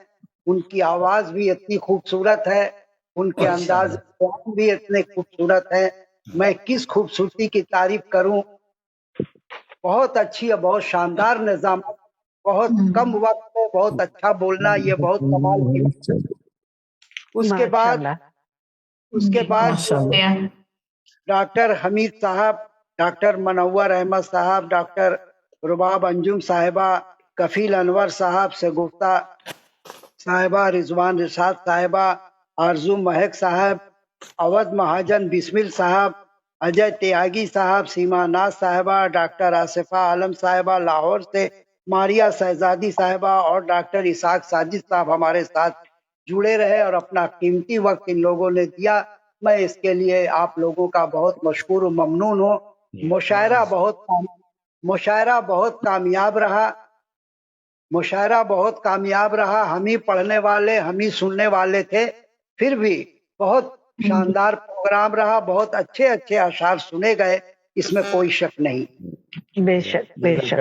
उनकी आवाज भी इतनी खूबसूरत है, उनके अंदाज भी इतने खूबसूरत है, मैं किस खूबसूरती की तारीफ करूं। बहुत अच्छी है, बहुत शानदार निजाम, बहुत कम वक्त में बहुत अच्छा बोलना, ये बहुत कमाल की। उसके बाद डॉक्टर हमीद साहब, डॉक्टर मनव्वर अहमद साहब, डॉक्टर रुबाब अंजुम साहिबा, कफील अनवर साहब, शगुफ्ता साहिबा, रिजवान रिशाद साहिबा, आरजू महक साहब, अवध महाजन बिस्मिल साहब, अजय त्यागी साहब, सीमा नाज साहिबा, डॉक्टर आसिफा आलम साहिबा लाहौर से, मारिया शहजादी साहिबा और डॉक्टर इसाक साजिद साहब हमारे साथ जुड़े रहे और अपना कीमती वक्त इन लोगों ने दिया। मैं इसके लिए आप लोगों का बहुत मशकूर और ममनून हूँ। मुशायरा बहुत कामयाब रहा, मुशायरा बहुत कामयाब रहा। हम ही पढ़ने वाले, हम ही सुनने वाले थे, फिर भी बहुत शानदार प्रोग्राम रहा, बहुत अच्छे अच्छे अशार सुने गए, इसमें कोई शक नहीं। बेशक बेशक।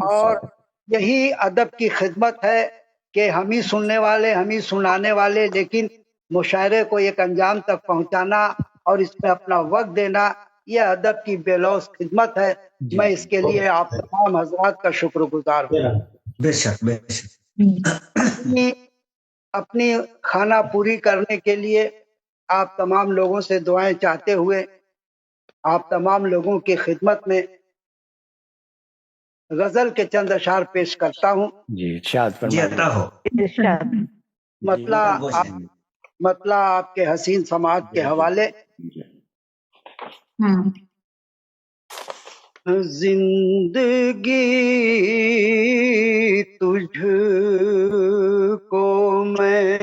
और यही अदब की खिदमत है कि हम ही सुनने वाले, हम ही सुनाने वाले, लेकिन मुशायरे को एक अंजाम तक पहुंचाना और इसमें अपना वक्त देना, यह अदब की बेलौस खिदमत है। मैं इसके लिए आप तमाम हजरात का शुक्रगुजार हूँ। बेशक बेशक। अपनी खाना पूरी करने के लिए आप तमाम लोगों से दुआएं चाहते हुए आप तमाम लोगों की खिदमत में गजल के चंद अशार पेश करता हूँ। जी इरशाद फरमाइए। मतला आपके हसीन समाज के हवाले। जिंदगी तुझको मैं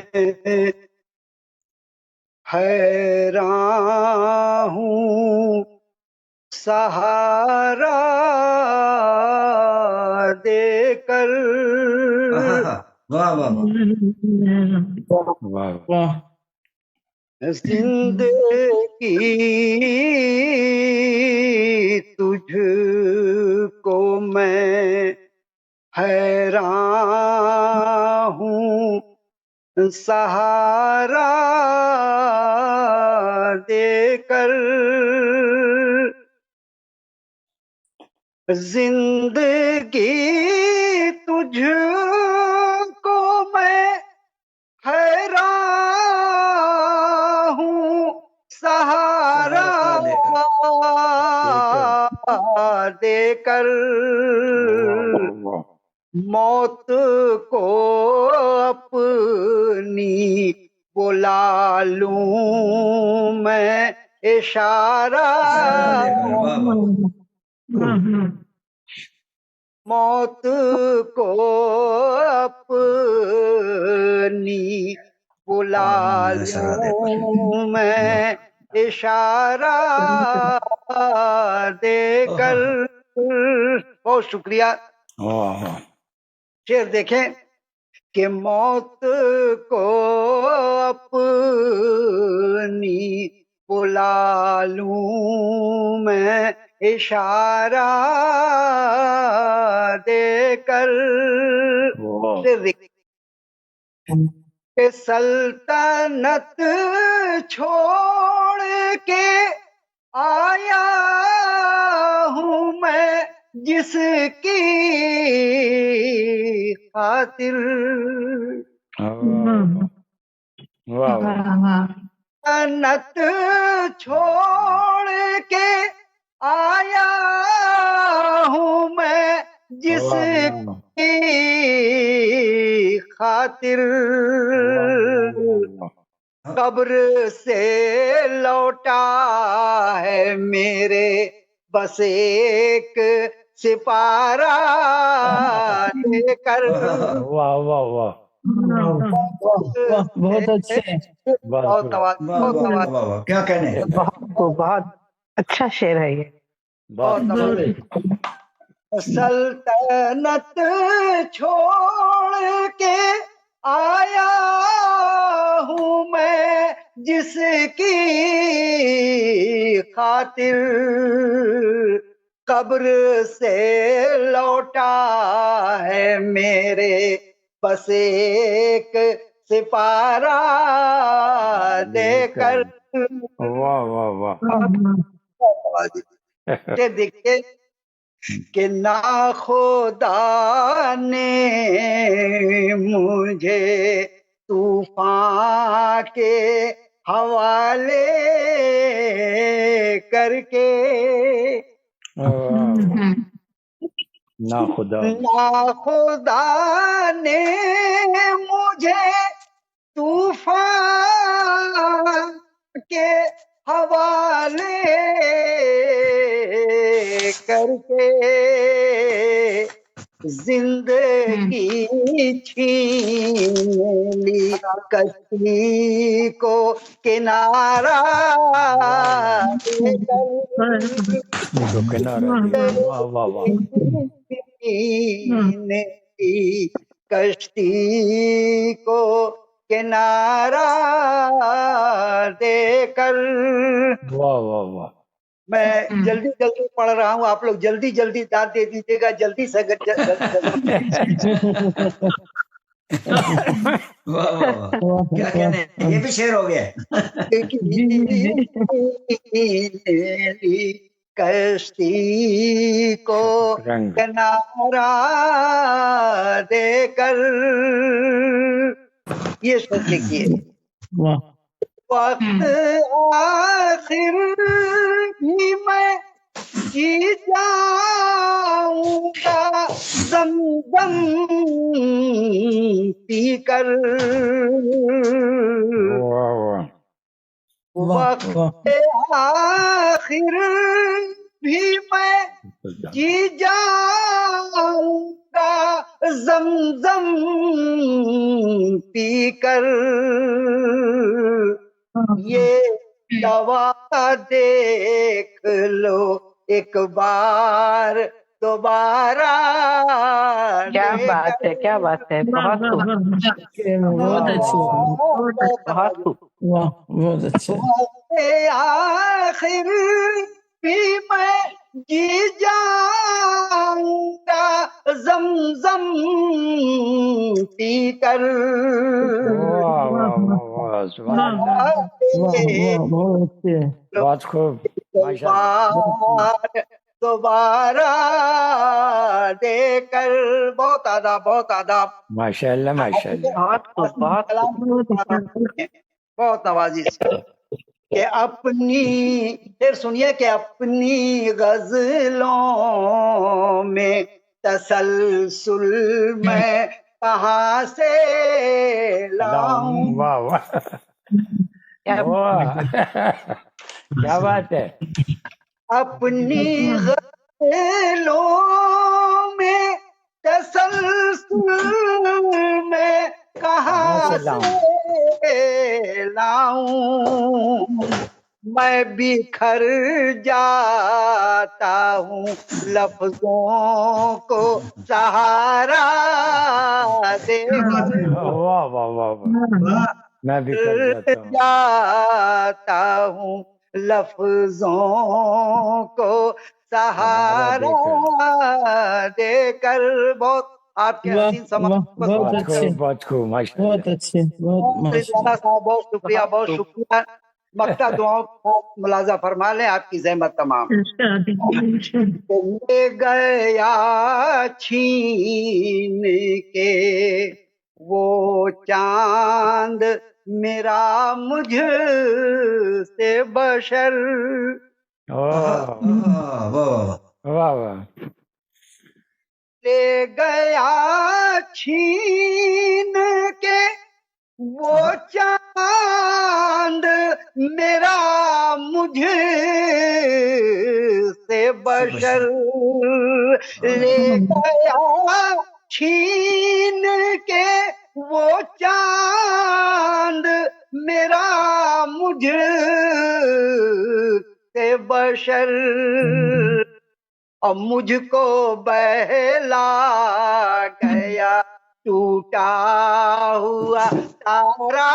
हैरान हूँ, सहारा देकर। वाह वाह वाह वाह। जिंदगी तुझको मैं हैरान हूँ, सहारा देकर। जिंदगी तुझको मैं हैरान हूँ, सहारा देकर। मौत को अपनी बुला लूं मैं इशारा, मौत को अपनी बुला लूं मैं इशारा देकर। बहुत शुक्रिया। शेर देखें कि मौत को अपनी बुला लूं मैं इशारा देकर। कि सल्तनत छोड़ के आया हूँ मैं जिसकी खातिर। सल्तनत छोड़ के आया हूँ मैं जिसकी खातिर। कब्र से लौटा है मेरे बस एक सिपारा देकर। वाह वाह वाह, बहुत अच्छे, क्या कहने। बहुत अच्छा शेर है ये। सल्तनत छोड़ के आया हूँ मैं जिसकी खातिर। قبر سے لوٹا ہے میرے بس ایک سپارہ دے کر. واہ واہ واہ. دیکھیے کہ ناخدا نے مجھے طوفان کے حوالے کر کے ناخدا نے مجھے طوفان کے حوالے کر کے زندگی چھین لی کشتی کو کنارہ دے کشتی کو کنارہ دے کر. واہ واہ واہ. میں جلدی جلدی پڑھ رہا ہوں, آپ لوگ جلدی جلدی داد دے دیجیے گا, جلدی سے کیا کہنے یہ بھی شعر ہو گیا. کشتی کو کنارہ دے کر. یہ سب دیکھیے وقت آخر بھی میں جی جاؤں گا زمزم پی کر. وقت آخر بھی میں جی جاؤں گا زمزم پی کر. یہ دوا دیکھ لو ایک بار دوبارہ. کیا بات ہے, کیا بات ہے, بہت بہت اچھا. آخر بھی میں جی جاؤں گا زمزم پی کر. بہت خوب. دوبارہ دے کر. بہت آداب, بہت آداب. ماشاء اللہ ماشاء اللہ. بہت نوازی سے. کہ اپنی پھر سنیے کہ اپنی غزلوں میں تسلسل میں کہاں سے لاؤں. واہ واہ, کیا بات ہے. اپنی غزلوں میں تسلسل میں کہاں سے لاؤں. میں بکھر جاتا ہوں لفظوں کو سہارا دے کر. میں بکھر جاتا ہوں لفظوں کو سہارا دے کر. بہت آپ کے حسین سماج بہت اچھے, بہت خوب. بہت اچھے, بہت شکریہ, بہت شکریہ. مکتا دعاؤں کو ملاحظہ فرما لیں, آپ کی زحمت تمام. لے گیا چھین کے وہ چاند میرا مجھ سے بشر. لے گیا چھین کے وہ چاند میرا مجھ سے بشر. لے گیا چھین کے وہ چاند میرا مجھ سے بشر. اور مجھ کو بہلا گیا टूटा हुआ तारा।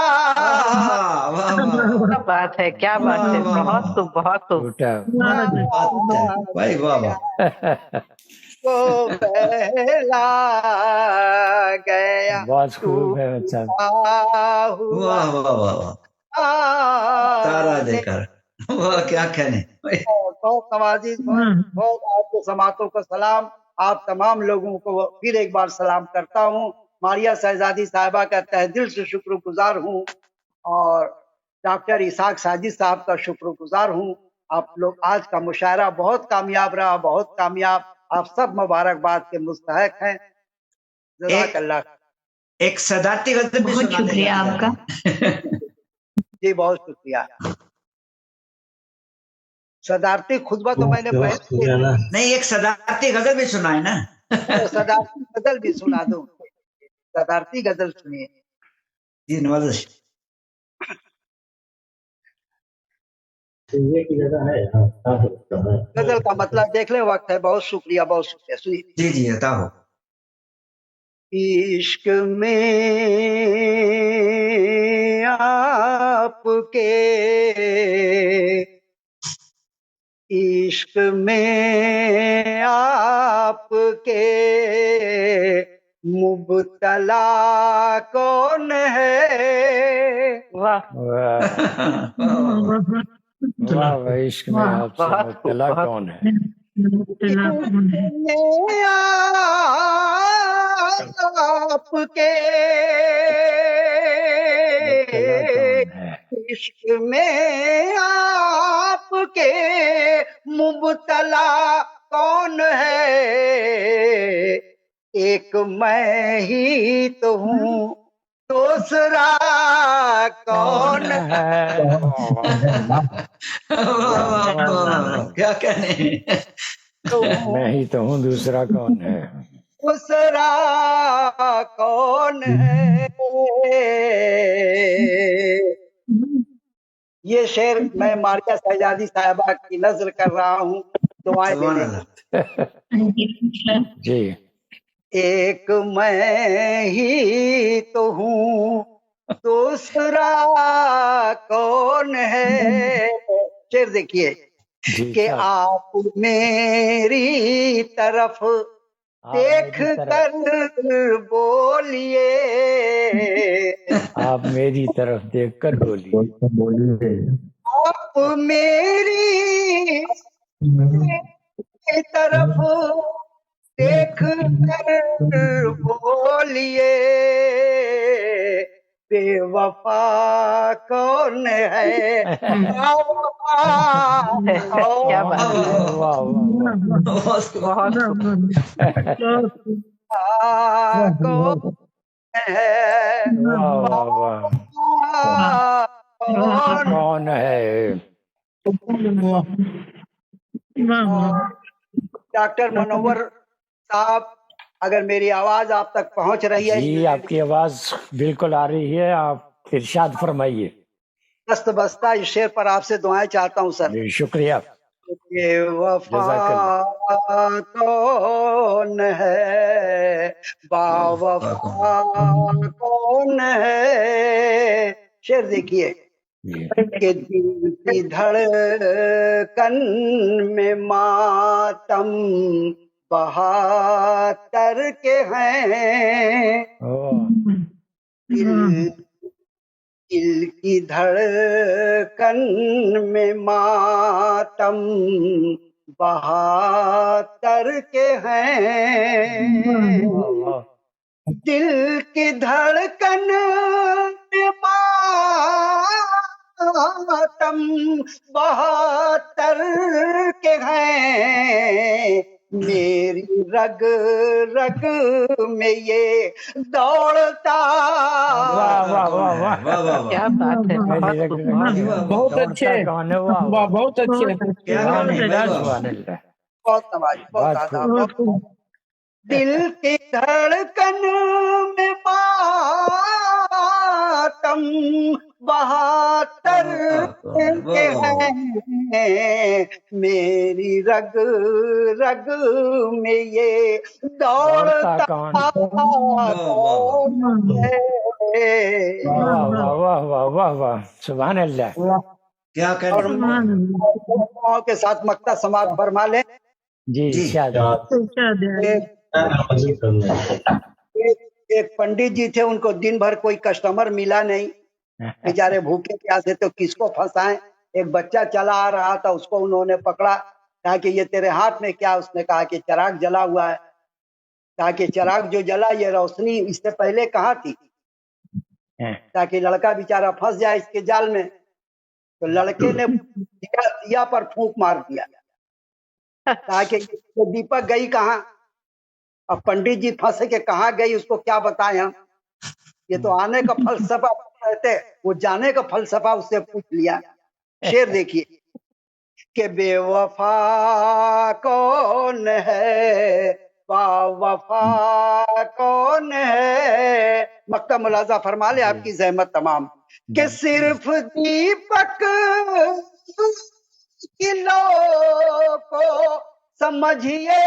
क्या बात है, क्या बात है, बहुत खूब, बहुत खूब। भाई वाह वाह। को पहला गया बहुत खूब है बच्चा। वाह वाह वाह वाह। तारा देकर वाह, क्या कहने। बहुत नवाजी, बहुत आपके समातों को सलाम। आप तमाम लोगों को फिर एक बार सलाम करता हूँ। मारिया शहजादी साहिबा का तहे दिल से शुक्रगुजार हूँ और डॉक्टर इसाक साजिद साहब का शुक्रगुजार हूँ। आप लोग आज का मुशायरा बहुत कामयाब रहा, बहुत कामयाब। आप सब मुबारकबाद के मुस्तहक हैं। जज़ाकल्लाह। एक सदारती गजल भी बहुत शुक्रिया आपका। जी बहुत शुक्रिया। सदारती खुतबा तो मैंने नहीं, एक सदारती गजल भी सुनाए ना। सदारती गजल भी सुना दूं। सदारती गजल सुनिए। जी नवाज़िश। गजल का मतलब देख ले, वक्त है। बहुत शुक्रिया, बहुत शुक्रिया। सुनिए। जी जी अता हो। इश्क में आपके, इश्क में आपके मुब्तला कौन है। वाह वाह वाह, इश्क में आपसे मुब्तला कौन है। आपके इश्क में आपके मुब्तला कौन है। एक मैं ही तो हूँ, दूसरा कौन है। क्या कहने। मैं ही तो हूँ, दूसरा कौन है। दूसरा कौन है। ये शेर मैं मारिया शहजादी साहिबा की नजर कर रहा हूँ। दुआएं देने जी। एक मैं ही तो हूँ, दूसरा कौन है। शेर देखिए कि आप मेरी तरफ देख कर बोलिए। आप मेरी तरफ देख कर बोलिए। आप मेरी तरफ देख कर बोलिए। बेवफा कौन है। क्या बात कौन है। डॉक्टर मनोवर साहब, अगर मेरी आवाज आप तक पहुंच रही है। जी आपकी आवाज बिल्कुल आ रही है, आप इरशाद फरमाइए। दस्त बस्ता इस शेर पर आपसे दुआएं चाहता हूँ सर। शुक्रिया। वफा कौन है, बावफा कौन है। शेर देखिए कि दिल की धड़कन में मातम बहातर के हैं। दिल की धड़कन में मातम बहातर के हैं। दिल की धड़कन में मातम बहातर के हैं। मेरी रग रग में ये दौड़ता। क्या बात है। बहुत अच्छे, बहुत अच्छे। बहुत नवाजी, बहुत आदाब। दिल की धड़कन में मातम बहातर के हैं। मेरी रग रग में ये दौड़ता कौन है? वाह वाह वाह वाह वाह वाह, सुभान अल्लाह। क्या और के साथ मक्ता समाप्त फरमा ले। जी एक पंडित जी थे, उनको दिन भर कोई कस्टमर मिला नहीं, बेचारे भूखे प्यासे, तो किसको फंसाएं। एक बच्चा चला आ रहा था, उसको उन्होंने पकड़ा, कहा कि ये तेरे हाथ में क्या? उसने कहा कि चिराग जला हुआ है। कहा कि चिराग जो जला, ये रोशनी इससे पहले कहाँ थी? ताकि लड़का बेचारा फंस जाए इसके जाल में। तो लड़के ने दिया पर फूंक मार दिया, कहा कि दीपक गई कहाँ? अब पंडित जी फंसे के कहाँ गई, उसको क्या बताएं हम? ये तो आने का फलसफा कहते, वो जाने का फलसफा उससे पूछ लिया। शेर देखिए कि बेवफा कौन है, वफा कौन है। मक्ता मुलाजा फरमा ले आपकी ज़हमत तमाम, कि सिर्फ दीपक किलो को समझिए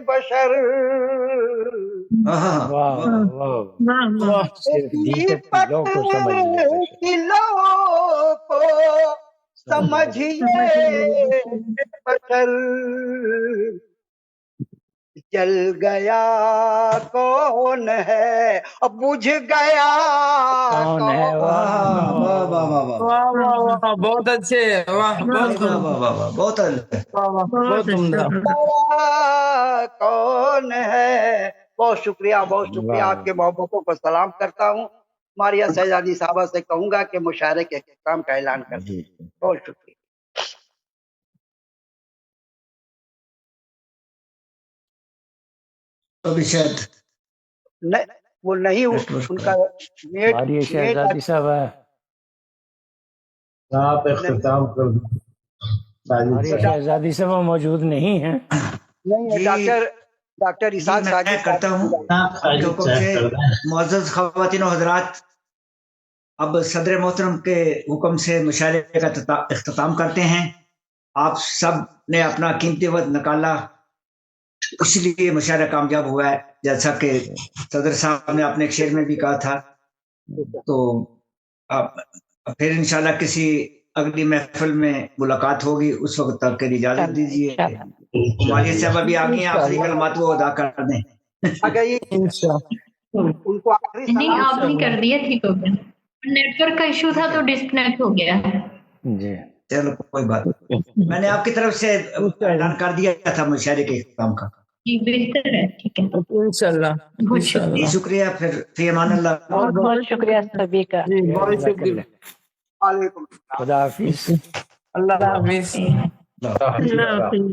बशर, दीपक किलो को समझिए बशर, जल गया कौन है, अब बुझ गया कौन है। वाह वाह वाह वाह, बहुत अच्छे, वाह बहुत उम्दा। कौन है। बहुत शुक्रिया, बहुत शुक्रिया। आपके मोहब्बतों को सलाम करता हूँ। मारिया शहजादी साहबा से कहूंगा कि मुशायरे के काम का ऐलान कर दें। बहुत शुक्रिया। अभी शायद नहीं, वो नहीं, उनका मारिया शहजादी साहबा आप इख्तिताम कर दो। मारिया शहजादी साहबा मौजूद नहीं है। नहीं, डॉक्टर इसाक साजिद करता हूँ। मुअज़्ज़ज़ ख़वातीन और हज़रात, अब सदर मोहतरम के हुक्म से मुशायरे का इख्तिताम करते हैं। आप सब ने अपना कीमती वक्त निकाला, इसलिए मुशायरा कामयाब हुआ है, जैसा कि सदर साहब ने अपने एक शेर में भी कहा था। तो फिर इंशाल्लाह किसी अगली महफिल में मुलाकात होगी, उस वक्त तक के लिए इजाजत दीजिए। मारिया साहब अभी आ गई हैं, आखिरी कलमात वो अदा कर दें। उनको नहीं, आपने कर दिया, ठीक हो गया। नेटवर्क का इशू था तो डिस्कनेक्ट हो गया जी। चलो कोई बात नहीं, मैंने आपकी तरफ से ऐलान कर दिया था मुशायरे के काम का। जी, बेहतर है, ठीक है इंशाल्लाह। शुक्रिया। फिर अमान अल्लाह। बहुत बहुत शुक्रिया सभी का। बहुत शुक्रिया। वालेकुम खुदा हाफिज। अल्लाह हाफिज। अल्लाह हाफिज।